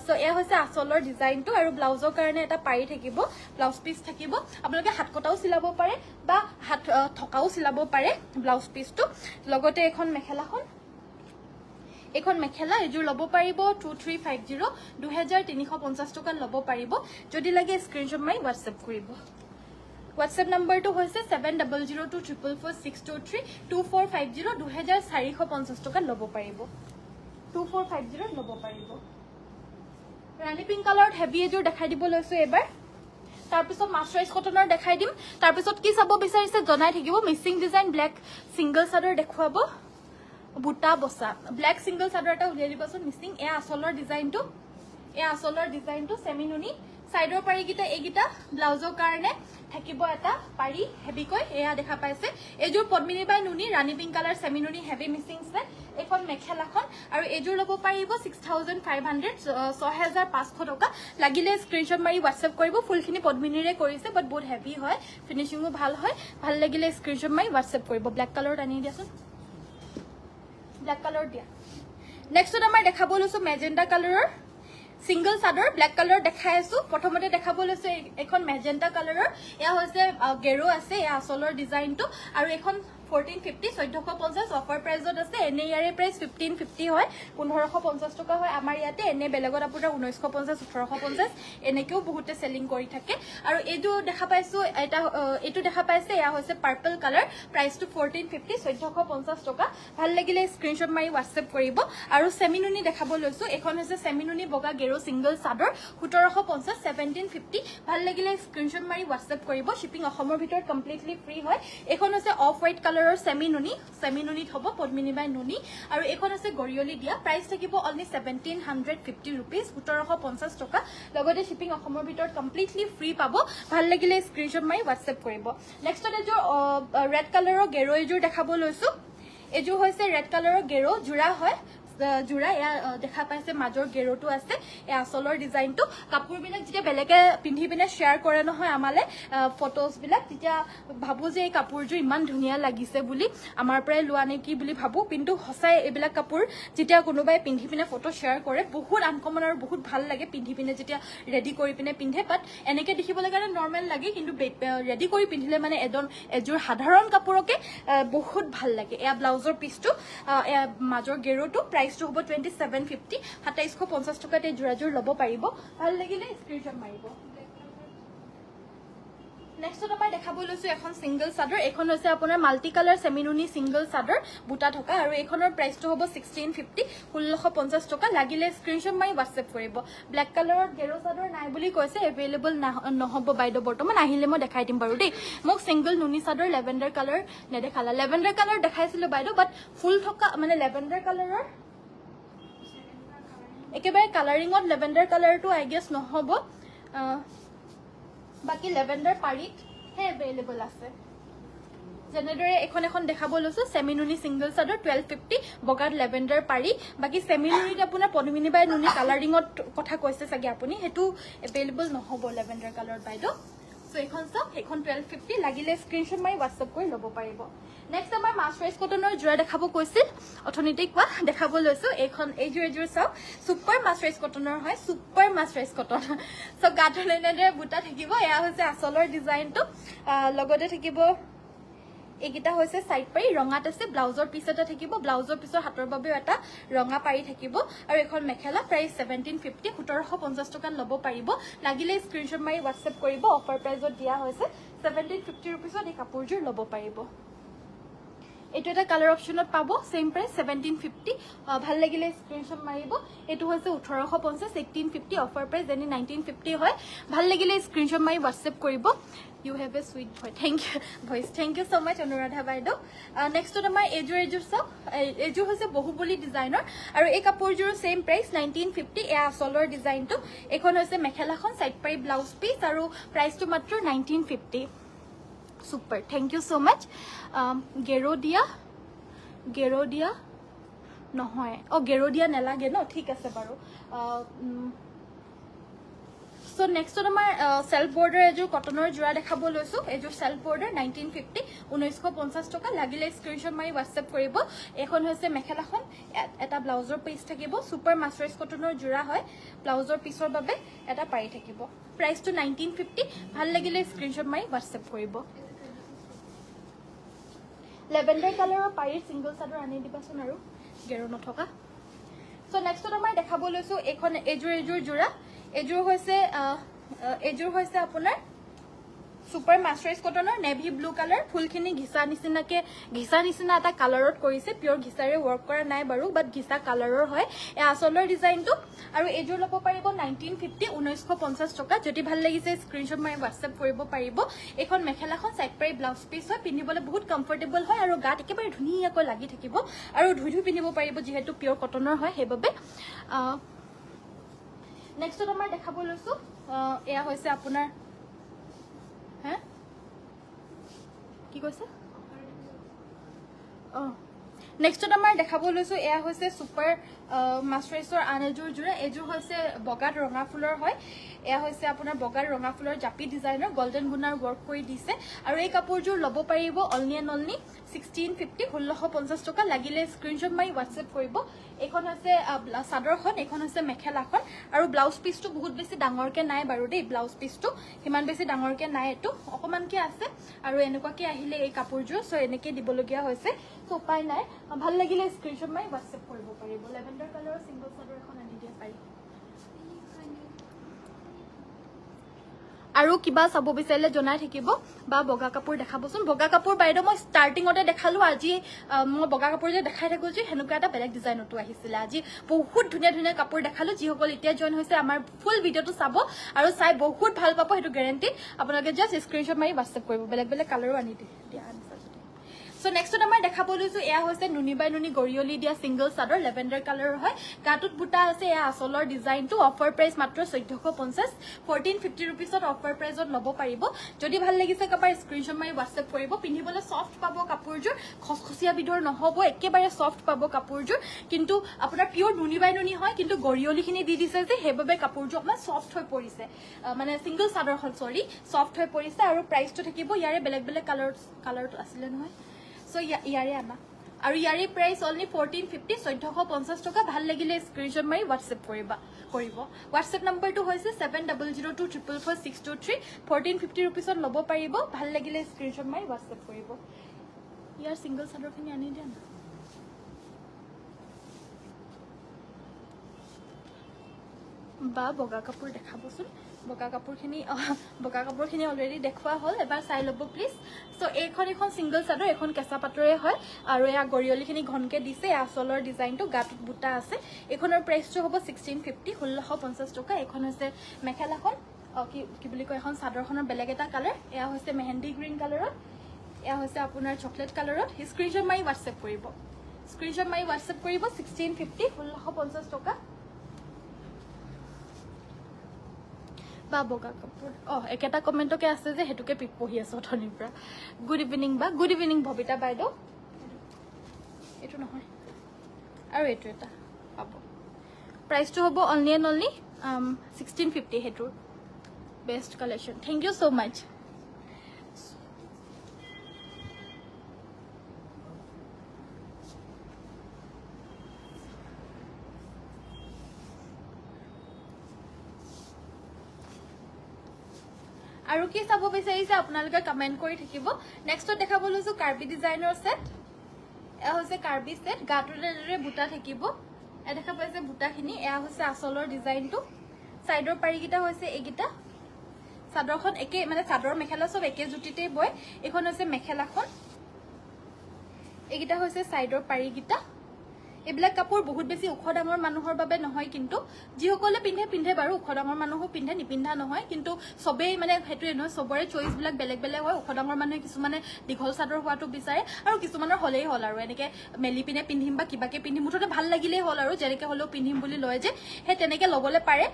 সো এয়া হৈছে আচলৰ ডিজাইনটো আৰু ব্লাউজৰ কাৰণে এটা পাৰি থাকিব ব্লাউজ পিস থাকিব আপোনালোকে হাত কটাও চিলাব পাৰে বা হাত থকাও চিলাব পাৰে ব্লাউজ পিসটো লগতে এখন মেখেলা এযোৰ ল'ব পাৰিব 2350 2350 টকা ল'ব পাৰিব যদি লাগে স্ক্ৰিনশ্বট মাৰি WhatsApp কৰিব WhatsApp নম্বৰটো হৈছে 7002444623 2450 2450 টকা ল'ব পাৰিব 2450 ল'ব পাৰিব ৰাণী পিংক কালাৰত হেভি এযোৰ দেখাই দিব লৈছো এবাৰ তাৰপিছত মাস্টাৰাইজ কটনৰ দেখাই দিম তাৰপিছত কি চাব বিচাৰিছে জনাই থাকিব মিচিং ডিজাইন ব্ল্যাক সিঙ্গল চাদৰ দেখুৱাব বুটা বসা ব্ল্যাক সিঙ্গল চাদৰ এটা উলিয়াই দিবচোন মিচিং এ আচলৰ ডিজাইনটো সেমিনুনি সাইডৰ পাৰি গিটা এগিটা ব্লাউজৰ কাৰণে থাকিব এটা পাৰি হেভি কই এয়া দেখা পাইছে এযোৰ পদ্মিনী বাই নুনি ৰাণী পিংক কালাৰ সেমিনুনি হেভি মিচিং সেট এখন মেখেলাখন আৰু এযোৰ ল'ব পাৰিব 6500 6500 টকা লাগিলে স্ক্ৰিনশ্বট মাৰি WhatsApp কৰিব ফুলখিনি পদ্মিনীৰে কৰিছে বাট বহুত হেভি হয় ফিনিশিংও ভাল হয় ভাল লাগিলে স্ক্ৰিনশ্বট মাৰি WhatsApp কৰিব ব্ল্যাক কালাৰত আনি দিয়াচোন ব্ল্যাক কালাৰ দিয়া নেক্সটত আমাৰ দেখাব লৈছো মেজেন্টা কালাৰৰ সিঙ্গল চাদৰ ব্ল্যাক কালাৰ দেখাই আছো প্ৰথমতে দেখাব লৈছো এখন মেজেন্টা কালাৰৰ এয়া হৈছে গেৰো আছে এয়া আচলৰ ডিজাইনটো আৰু এখন 1450 1450 অফাৰ প্ৰাইজত আছে এনে ইয়াৰে প্ৰাইস 1550 হয় 1550 টকা হয় আমাৰ ইয়াতে এনে বেলেগত আপোনাৰ 1950 1850 এনেকেও বহুতে সেলিং কৰি থাকে আৰু এটো দেখা পাইছো এটো দেখা পাইছে এয়া হৈছে পাৰ্পল কালাৰ প্ৰাইসটো 1450 1450 টকা ভাল লাগিলে স্ক্ৰিনশ্বট মাৰি WhatsApp কৰিব আৰু সেমিনুনি দেখাব লৈছো এখন হৈছে সেমিনুনি বগা গেৰো সিঙ্গল চাদৰ 1750 1750 ভাল লাগিলে স্ক্ৰিনশ্বট মাৰি WhatsApp কৰিব শিপিং অসমৰ ভিতৰত কমপ্লিটলি ফ্ৰী হয় এখন হৈছে অফ হোৱাইট কালাৰৰ সেমিনুনিত হ'ব পদ্মিনী বাই নুনি আৰু এখন আছে গৰিয়লি দিয়া প্ৰাইস থাকিব অনলি 1750 रुपीस 1750 টকা লগতে শিপিং অসমৰ ভিতৰত কমপ্লিটলি ফ্ৰী পাব ভাল লাগিলে স্ক্ৰিনশ্বট মাৰি WhatsApp কৰিব নেক্সট এযোৰ ৰেড কালাৰৰ গেৰো এযোৰ দেখাব লৈছো এযোৰ হৈছে ৰেড কালাৰৰ গেৰো জোৰা হয় জোৰা এয়া দেখা পাইছে মাজৰ গেৰোটো আছে এ আচলৰ ডিজাইনটো কাপোৰ বিলাক যেতিয়া বেলেগে পিন্ধি পিনে শেয়াৰ কৰে নহয় আমালে ফটোজ বিলাক তেতিয়া ভাবো যে এই কাপোৰযোৰ ইমান ধুনিয়া লাগিছে বুলি আমাৰ পৰাই লোৱা নে কি বুলি ভাবো কিন্তু হসাই এইবিলাক কাপোৰ যেতিয়া কোনোবাই পিন্ধি পিনে ফটো শেয়াৰ কৰে বহুত আনকমন আৰু বহুত ভাল লাগে পিন্ধি পিনে যেতিয়া ৰেডি কৰি পিনে পিন্ধে বাট এনেকে দেখিবলৈ কাৰণে নৰমাল লাগে কিন্তু ৰেডি কৰি পিন্ধিলে মানে এযোৰ সাধাৰণ কাপোৰকে বহুত ভাল লাগে এয়া ব্লাউজৰ পিছটো মাজৰ গেৰোটো প্ৰাইসটো হ'ব 2750 2750 টকাতে জোৰাজোৰ ল'ব পাৰিব ভাল লাগিলে স্ক্ৰিনশ্বট মাৰিব নেক্সট আমাৰ দেখাব লৈছো এখন সিঙ্গল চাদৰ এখন হৈছে আপোনাৰ মাল্টি কালাৰ সেমিনুনি সিঙ্গল চাদৰ বুটা থকা আৰু এইখনৰ প্ৰাইসটো হ'ব 1650 1650 টকা লাগিলে স্ক্ৰিনশ্বট মাৰি WhatsApp কৰিব ব্ল্যাক কালাৰৰ গেৰো চাদৰ নাই বুলি কৈছে এভেইলেবল নহব বাইদ বৰ্তমান আহিলে মই দেখাই দিম বাৰু দেই মোক সিঙ্গল নুনি চাদৰ লেভেণ্ডাৰ কালাৰ নেদেখালা লেভেণ্ডাৰ কালাৰ দেখাইছিলো বাইদ বাট ফুল থকা মানে লেভেণ্ডাৰ কালাৰৰ একেবাৰে কালাৰিংত লেভেণ্ডাৰ কালাৰটো আই গেছ নহব বাকি লেভেণ্ডাৰ পাৰিত হে এভেইলেবল আছে জেনেদৰে এখন দেখাব লৈছো সেমিনুনি সিঙ্গল চাদৰ 1250 বগাত লেভেণ্ডাৰ পাৰি বাকি সেমিনুনিত আপোনাৰ পদ্মিনী বাই নুনি কালাৰিংত কথা কৈছে চাগে আপুনি হেতু এভেইলেবল নহব লেভেণ্ডাৰ কালাৰত বাইদ সো এখন চাওক এখন 1250 লাগিলে স্ক্ৰিনশ্বট মাৰি WhatsApp কৰি ল'ব পাৰিব নেক্সট আমাৰ মাছৰাইজ কটনৰ জোৰা দেখাব কৈছিল অথনিতে কোৱা দেখাব লৈছো এখন এইজোৰ চাওক সুপাৰ মাছৰাইজ কটনৰ হয় সুপাৰ মাছৰাইজ কটন সো গাঠনেৰে বুটা থাকিব এয়া হৈছে আচলৰ ডিজাইনটো লগতে থাকিব এগিটা হৈছে সাইড পাৰি ৰঙাত আছে ব্লাউজৰ পিছ এটা থাকিব ব্লাউজৰ পিছৰ হাতৰ বাবে এটা ৰঙা পাৰি থাকিব আৰু এখন মেখেলা প্ৰাইস 1750 1750 টকা ল'ব পাৰিব লাগিলে স্ক্ৰিনশ্বট মাৰি WhatsApp কৰিব অফাৰ প্ৰাইজত দিয়া হৈছে 1750 रुपीसত এই কাপোৰজোৰ ল'ব পাৰিব এটো এটা কালাৰ অপচনত পাব সেম প্ৰাইস 1750 ভাল লাগিলে স্ক্ৰিনশ্বট মাৰিব এটো হৈছে 1850 1850 অফাৰ প্ৰাইস যেনি 1950 হয় ভাল লাগিলে স্ক্ৰিনশ্বট মাৰি WhatsApp কৰিব You have a sweet voice. Thank you so much, Anuradha Baido. Next to my Eju so Eju has a Bohubuli designer. Our Ekapurju same price 1950. A solar design to Ekon has a Mekhalakon side pay blouse piece. Our price to Matru 1950. Super. Thank you so much. Gerodia. No, oh Gerodia Nelage no. Thik ase baro. So next to আমাৰ self border এজোৰ কটনৰ জোৰা দেখাব লৈছো এজোৰ self border 1950 1950 টকা লাগিলে screenshot মাৰি WhatsApp কৰিব এখন হৈছে মেখেলাখন এটা ব্লাউজৰ পিস থাকিব সুপাৰ মাছৰাইজ কটনৰ জোৰা হয় ব্লাউজৰ পিছৰ বাবে এটা পাৰি থাকিব প্ৰাইসটো 1950 ভাল লাগিলে স্ক্ৰিনশ্বট মাৰি WhatsApp কৰিব লেভেণ্ডাৰ কালাৰৰ পাৰি সিঙ্গল চাদৰ আনি দিবাচোন আৰু গেৰো নথকা সো নেক্সট আমাৰ দেখাব লৈছো এখন এজোৰ জোৰা এজোৰ হৈছে আপোনাৰ সুপাৰ মাছৰাইজ কটনৰ নেভি ব্লু কালাৰ ফুলখিনি ঘিসা নিচিনা এটা কালাৰত কৰিছে পিওৰ ঘিসাৰে ওয়াৰ্ক কৰা নাই বাৰু বাট ঘিসা কালাৰৰ হয় এ আসলৰ ডিজাইনটো আৰু এজোৰ ল'ব পাৰিব 1950 1950 টকা যদি ভাল লাগিছে স্ক্ৰিনশ্বট মাৰি WhatsApp কৰিব পাৰিব এখন মেখেলাখন সাইড পাৰি ব্লাউজ পিস হয় পিন্ধিবলৈ বহুত কমফৰ্টেবল হয় আৰু গাত একেবাৰে ধুনীয়াকৈ লাগি থাকিব আৰু ধুই পিন্ধিব পাৰিব যেহেতু পিওৰ কটনৰ হয় হেবাবে নেক্সট আমাৰ দেখাব লৈছো এয়া হৈছে আপোনাৰ হ্যাঁ কি কৈছে নেক্সট আমাৰ দেখাব লৈছো এয়া হৈছে সুপাৰ মাছৰাইজৰ আনজোৰ জোৰা এজোৰ হৈছে বগাত ৰঙা ফুলৰ হয় এয়া হৈছে আপোনাৰ বগাৰ ৰঙা ফুলৰ জাপি ডিজাইনৰ গোল্ডেন গুনাৰ ওয়াৰ্ক কৰি দিছে আৰু এই কাপোৰজোৰ ল'ব পাৰিব অনলি 1650 1650 টকা লাগিলে স্ক্ৰিনশ্বট মাৰি WhatsApp কৰিব এখন আছে চাদৰখন এখন আছে মেখেলাখন আৰু ব্লাউজ পিসটো বহুত বেছি ডাঙৰকে নাই বাৰু দেই ব্লাউজ পিসটো হিমান বেছি ডাঙৰকে নাই এটো অকমানকে আছে আৰু এনেকুৱাকে আহিলে এই কাপোৰজোৰ সো এনেকে দিবলগীয়া হৈছে সো উপায় নাই ভাল লাগিলে স্ক্ৰিনশ্বট মাৰি WhatsApp কৰিব পাৰিব লেভেণ্ডাৰ কালাৰৰ সিঙ্গল চাদৰ এখন আনি দিয়া পাৰি আৰু কিবা চাব বিচাৰিলে জনাই থাকিব বা বগা কাপোৰ দেখাবচোন বগা কাপোৰ বাইদ মই স্টাৰ্টিংতে দেখালো আজি মই বগা কাপোৰ যে দেখাই থাকো যে হেনুকা এটা বেলেগ ডিজাইনটো আহিছিল আজি বহুত ধুনীয়া কাপোৰ দেখালো যি সকল এতিয়া জয়েন হৈছে আমাৰ ফুল ভিডিওটো চাব আৰু চাই বহুত ভাল পাব হেতু গ্যাৰান্টি আপোনালোকে জাস্ট স্ক্ৰিনশ্বট মাৰি WhatsApp কৰিব বেলেগ কালাৰো আনি দিয়া সো নেক্সট আমাৰ দেখাব লৈছো এয়া হৈছে নুনি বাই নুনি গৰিয়লি দিয়া সিঙ্গল চাদৰ লেভেণ্ডাৰ কালাৰৰ হয় গাটুত বুটা আছে এয়া আসলৰ ডিজাইনটো অফাৰ প্ৰাইস মাত্ৰ 1450 1450 रुपीसত অফাৰ প্ৰাইসত ল'ব পাৰিব যদি ভাল লাগিছে কাপাৰ স্ক্ৰিনশ্বট মাৰি WhatsApp কৰিব পিন্ধিবলৈ সফট পাব কাপোৰজোৰ খসখসিয়া বিধৰ নহব একেবাৰে সফট পাব কাপোৰজোৰ কিন্তু আপোনাৰ পিওৰ নুনি বাই নুনি হয় কিন্তু গৰিয়লিখিনি দি দিছে যে হেবাবে কাপোৰজোৰ অকমান সফট হৈ পৰিছে মানে সিঙ্গল চাদৰখন সৰি সফট হৈ পৰিছে আৰু প্ৰাইসটো থাকিব ইয়াৰে বেলেগ কালাৰটো আছিল নহয় সো ইয়াৰে আনা আৰু ইয়াৰে প্ৰাইস অনলি 1450 1450 টকা ভাল লাগিলে স্ক্ৰিনশ্বট মাৰি WhatsApp কৰিব WhatsApp নম্বৰটো হৈছে 7002444623 1450 रुपीसত ল'ব পাৰিব ভাল লাগিলে স্ক্ৰিনশ্বট মাৰি WhatsApp কৰিব ইয়াৰ সিঙ্গল চাদৰখিনি আনি দিয়া না বা বগা কাপোৰ দেখাবচোন বগা কাপোৰখিনি অলৰেডি দেখুৱা হ'ল এবাৰ চাই ল'ব প্লিজ সো এখন সিংগল চাদৰ এখন কেঁচা পাটৰে হয় আৰু এয়া গৰিয়লিখিনি ঘনকে দিছে আঁচলৰ ডিজাইনটো গাটোত বুটা আছে এখনৰ প্ৰাইচটো হ'ব 1650 1650 টকা এখন হৈছে মেখেলাখন কি বুলি কয় এখন চাদৰখনৰ বেলেগ এটা কালাৰ এয়া হৈছে মেহেন্দি গ্ৰীণ কালাৰত এয়া হৈছে আপোনাৰ চকলেট কালাৰত স্ক্ৰিনশ্বট মাৰি হোৱাটছএপ কৰিব 1650 1650 টকা বা বগা কাপোৰ একেটা কমেণ্টকে আছে যে হেতুকে পঢ়ি আছো অথনিৰ পৰা গুড ইভিনিং বা গুড ইভিনিং ভবিতা বাইদেউ এটো নহয় আৰু এটো এটা পাব প্ৰাইচটো হ'ব অনলি এণ্ড অনলি 1650 হেতুৰ best collection thank you so much আৰু কি চাব বিচাৰিছে আপোনালোকে কমেন্ট কৰি থাকিব নেক্সটত দেখাব লৈছো কাৰ্বি ডিজাইনৰ সেট এয়া হৈছে কাৰ্বি সেট গাটোৰে বুটা থাকিব এ দেখা পাইছে বুটাখিনি এয়া হৈছে আঁচলৰ ডিজাইনটো সাইডৰ পাৰিকিটা হৈছে এইকিটা চাদৰখন একে মানে চাদৰ মেখেলা সব একে জুটিতেই বয় এখন হৈছে মেখেলাখন এইকিটা হৈছে সাইডৰ পাৰিকিটা এবিলাক কাপোৰ বহুত বেছি উখ ডাঙৰ মানুহৰ বাবে নহয় কিন্তু যিসকলে পিন্ধে বাৰু উখ ডাঙৰ মানুহো পিন্ধে নিপিন্ধা নহয় কিন্তু সবেই মানে হেতুৱে নহয় সবৰে চইচ বিলাক বেলেগ বেলেগ হয় উখ ডাঙৰ মানুহে কিছুমানে দীঘল চাদৰ হোৱাটো বিচাৰে আৰু কিছুমানৰ হলেই হল আৰু এনেকে মেলি পিনে পিন্ধিম বা কিবাকে পিন্ধিম মুঠতে ভাল লাগিলেই হল আৰু যেনেকে হলেও পিন্ধিম বুলি লয় যে হে তেনেকে লবলে পাৰে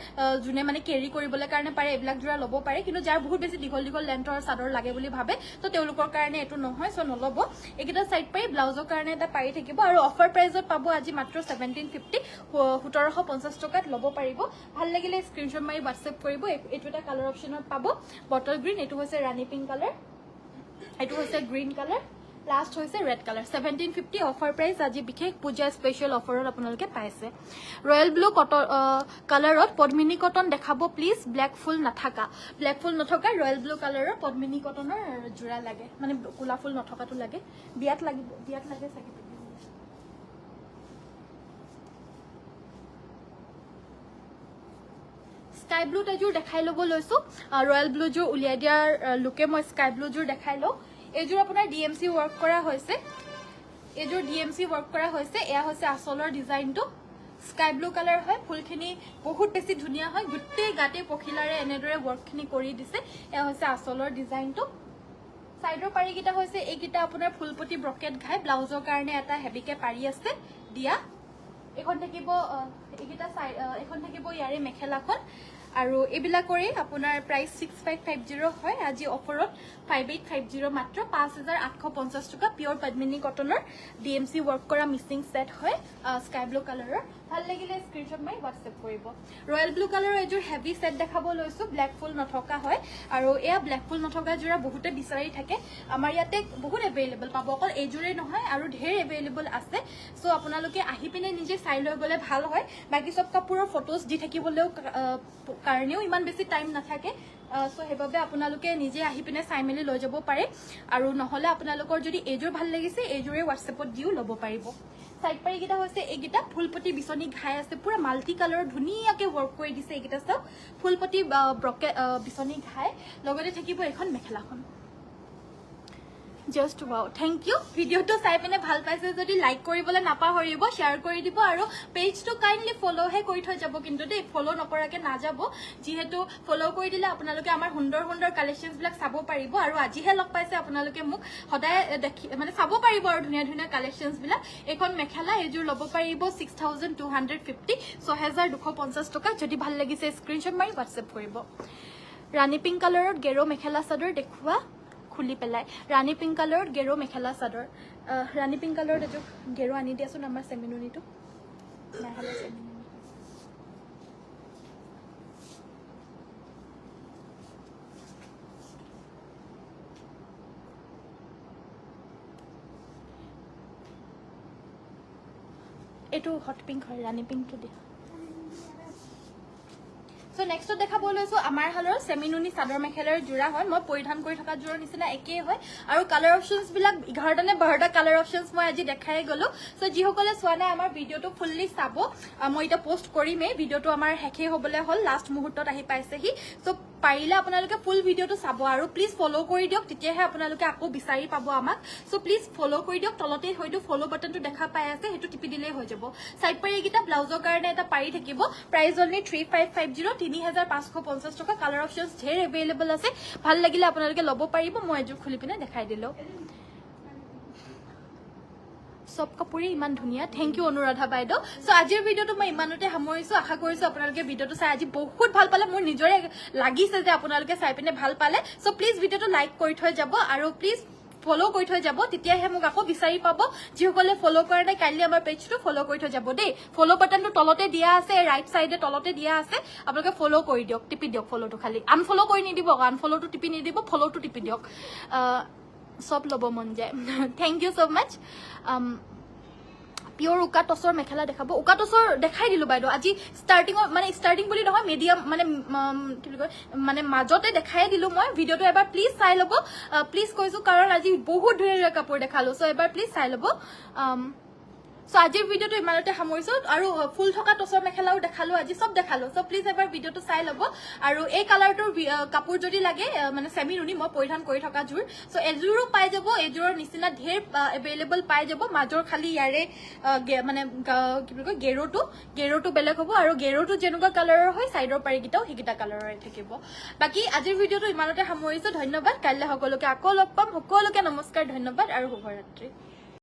জুনে মানে কেৰি কৰিবলৈ কাৰণে পাৰে এবিলাক জোৰা লব পাৰে কিন্তু যাৰ বহুত বেছি দীঘল লেন্থৰ চাদৰ লাগে বুলি ভাবে তো তেওঁলোকৰ কাৰণে এটো নহয় সো নলব একিটা সাইড পাই ব্লাউজৰ কাৰণে এটা পাৰি থাকিব আৰু অফাৰ প্ৰাইজত পাব আজি মাত্ৰ 1750 1750 টকাত লব পাৰিব ভাল লাগিলে স্ক্ৰিনশ্বট মাৰি WhatsApp কৰিব এটো এটা কালাৰ অপচনত পাব বটল গ্ৰীণ এটো হৈছে ৰাণী পিংক কালাৰ এটো হৈছে গ্ৰীণ কালাৰ লাষ্ট হৈছে ৰেড কালাৰ 1750 অফাৰ প্ৰাইস আজি বিশেষ পূজা স্পেশাল অফাৰত আপোনালোকে পাইছে ৰয়েল ব্লু কটন কালাৰত পদ্মিনী কটন দেখাব প্লিজ ব্ল্যাক ফুল নথকা ৰয়েল ব্লু কালাৰৰ পদ্মিনী কটনৰ জোৰা লাগে মানে কোলা ফুল নথকাটো লাগে বিয়াত লাগে চাগে স্কাই ব্লু তেজুৰ দেখাই লব লৈছো ৰয়েল ব্লু জোৰ উলিয়াই দিয়াৰ লুকে মই স্কাই ব্লু জোৰ দেখাই লও এজোৰ আপোনাৰ ডিএমসি ওয়াৰ্ক কৰা হৈছে এয়া হৈছে আঁচলৰ ডিজাইনটো স্কাই ব্লু কালাৰ হয় ফুলখিনি বহুত বেছি ধুনিয়া হয় গুটেই গাতে পখিলাৰে এনেদৰে ওয়াৰ্কখিনি কৰি দিছে এয়া হৈছে আঁচলৰ ডিজাইনটো সাইডৰ পাৰিকিটা হৈছে এইকিটা আপোনাৰ ফুলপটি ব্ৰকেট ঘাই ব্লাউজৰ কাৰণে এটা হেভিকে পাৰি আছে দিয়া এখন থাকিব এইকিটা এখন থাকিব ইয়াৰে মেখেলাখন আৰু এবিলাকৰে আপোনাৰ প্ৰাইস 6550 হয় আজি অফাৰত 5850 মাত্ৰ 5850 টকা পিওৰ পদ্মিনী কটনৰ ডিএমসি ওয়াৰ্ক কৰা মিসিং সেট হয় স্কাই ব্লু কালাৰৰ ভাল লাগিলে স্ক্ৰিনশ্বট মাৰি WhatsApp কৰিব ৰয়েল ব্লু কালাৰৰ এজোৰ হেভি সেট দেখাব লৈছো ব্ল্যাক ফুল নথকা হয় আৰু এয়া ব্ল্যাক ফুল নথকা জোৰা বহুতে বিচাৰি থাকে আমাৰ ইয়াতে বহুত এভেইলেবল পাব অকল এজোৰে নহয় আৰু ঢেৰ এভেইলেবল আছে সো আপোনালোকে আহি পিনে নিজে চাই লৈ গলে ভাল হয় বাকি সব কাপোৰৰ ফটোজ দি থাকিবলেও কাৰণেও ইমান বেছি টাইম নাথাকে সো হেবাবে আপোনালোকে নিজে আহি পিনে চাই মেলি লৈ যাব পাৰে আৰু নহলে আপোনালোকৰ যদি এজোৰ ভাল লাগিছে এজোৰে WhatsAppত দিও লব পাৰিব সাইড পাৰি কিটা হৈছে এইকিটা ফুলপটি বিছনি ঘাই আছে পুৰা মাল্টি কালাৰৰ ধুনিয়াকে ওয়াৰ্ক কৰি দিছে এইকিটা সব ফুলপটি ব্ৰকে বিছনি ঘাই লগতে থাকিব এখন মেখেলাখন Just wow. Thank you. Video to চাই পিনে ভাল পাইছে যদি লাইক কৰিবলে নাপাহৰিব শেয়াৰ কৰি দিব আৰু পেজ টো কাইন্ডলি ফলো হে কৰি থৈ যাব কিন্তু দেই ফলো নকৰাকে না যাব যিহেতু ফলো কৰি দিলে আপোনালোকে আমাৰ সুন্দৰ কালেকশনস বিলাক চাব পাৰিব আৰু আজিহে লগ পাইছে আপোনালোকে মোক সদায় দেখি মানে চাব পাৰিব আৰু ধুনিয়া কালেকশনস বিলাক এখন মেখেলা এজোৰ লব পাৰিব 6250 6250 টকা যদি ভাল লাগিছে স্ক্ৰিনশ্বট মাৰি WhatsApp কৰিব ৰাণী পিংক কালাৰত গেৰো মেখেলা চাদৰ দেখুৱা খুলি পেলাই ৰাণী পিংক কালাৰত গেৰো মেখেলা চাদৰ ৰাণী পিংক কালাৰত এজো গেৰো আনি দিয়াছোন আমাৰ সেমিনুনিটো মেখেলা সেমিনুনি এটো হট পিংক হয় ৰাণী পিংকটো দিয়া সো নেক্সট দেখাব লৈছো আমাৰ হালৰ সেমিনুনি চাদৰ মেখেলাৰ জোৰা হয় মই পৰিধান কৰি থকা জোৰৰ নিচিনা একেই হয় আৰু কালাৰ অপশনস বিলাক 11টা নে 12টা কালাৰ অপশনস মই আজি দেখাই গলো সো যিসকলে চোৱা নাই আমাৰ ভিডিওটো ফুললি চাব মই এটা পোষ্ট কৰিমেই ভিডিওটো আমাৰ হেখে হ'বলে হল লাষ্ট মুহূৰ্তত আহি পাইছেহি সো পাৰিলে আপোনালোকে ফুল ভিডিওটো চাব আৰু প্লিজ ফলো কৰি দিয়ক তেতিয়াহে আপোনালোকে আকৌ বিচাৰি পাব আমাক সো প্লিজ ফলো কৰি দিয়ক তলতে হয়তো ফলো বাটনটো দেখা পাই আছে হেতু টিপি দিলেই হৈ যাব সাইড পাৰি একিটা ব্লাউজৰ কাৰণে এটা পাৰি থাকিব প্ৰাইস অনলি 3550 3550 টকা কালাৰ অপশনস ঢেৰ अवेलेबल আছে ভাল লাগিলে আপোনালোকে লব পাৰিব মই এজু খুলি পিনে দেখাই দিলো সব কাপোৰে ইমান ধুনিয়া থ্যাংক ইউ অনুৰাধা বাইদেউ সো আজিৰ ভিডিওটো মই ইমানতে সামৰিছো আশা কৰিছো আপোনালোকে ভিডিওটো চাই আজি বহুত ভাল পালে মোৰ নিজৰে লাগিছে যে আপোনালোকে চাই পিনে ভাল পালে সো প্লিজ ভিডিওটো লাইক কৰি থৈ যাব আৰু প্লিজ ফলো কৰি থৈ যাব তেতিয়াহে মোক আকৌ বিচাৰি পাব যিসকলে ফলো কৰা নাই কাইলৈ আমাৰ পেজটো ফলো কৰি থৈ যাব দেই ফলো বাটনটো তলতে দিয়া আছে ৰাইট সাইডে তলতে দিয়া আছে আপোনালোকে ফলো কৰি দিয়ক টিপি দিয়ক ফলোটো খালি আনফলো কৰি নিদিব আনফলোটো টিপি নিদিব ফলোটো টিপি দিয়ক সব লব মন যায় thank you so mass pure উকা টসৰ মেখেলা দেখাবো উকা টসৰ দেখাই দিলো বাইদেউ আজি স্টার্টিং বুলি নহয় মিডিয়াম কি কয় মানে মাজতে দেখাই দিলো মই ভিডিওটো এবাৰ প্লিজ চাই লব প্লিজ কৈছো কাৰণ আজি বহুত ধুনীয়া কাপোৰ দেখালো সো এবাৰ প্লিজ চাই লব সো আজিৰ ভিডিওটো ইমানতে সামৰিছো আৰু ফুল থকা টসৰ মেখেলাও দেখালো আজি সব দেখালো সো প্লিজ এবাৰ ভিডিওটো চাই লব আৰু এই কালাৰটোৰ কাপোৰ যদি লাগে মানে সেমিনুনি মই পৰিধান কৰি থকা জোৰ সো এজোৰো পাই যাব এজোৰৰ নিচিনা ঢেৰ अवेलेबल পাই যাব মাজৰ খালি ইয়াৰে মানে কি বুলি কয় গেৰোটো বেলেগ হ'ব আৰু গেৰোটো যেনেকুৱা কালাৰৰ হয় সাইডৰ পাৰি গিটাও হিগিটা কালাৰৰ থাকিব বাকি আজিৰ ভিডিওটো ইমানতে সামৰিছো ধন্যবাদ কাইলৈ সকলোকে আকৌ লগ পাম সকলোকে নমস্কাৰ ধন্যবাদ আৰু শুভৰাত্ৰি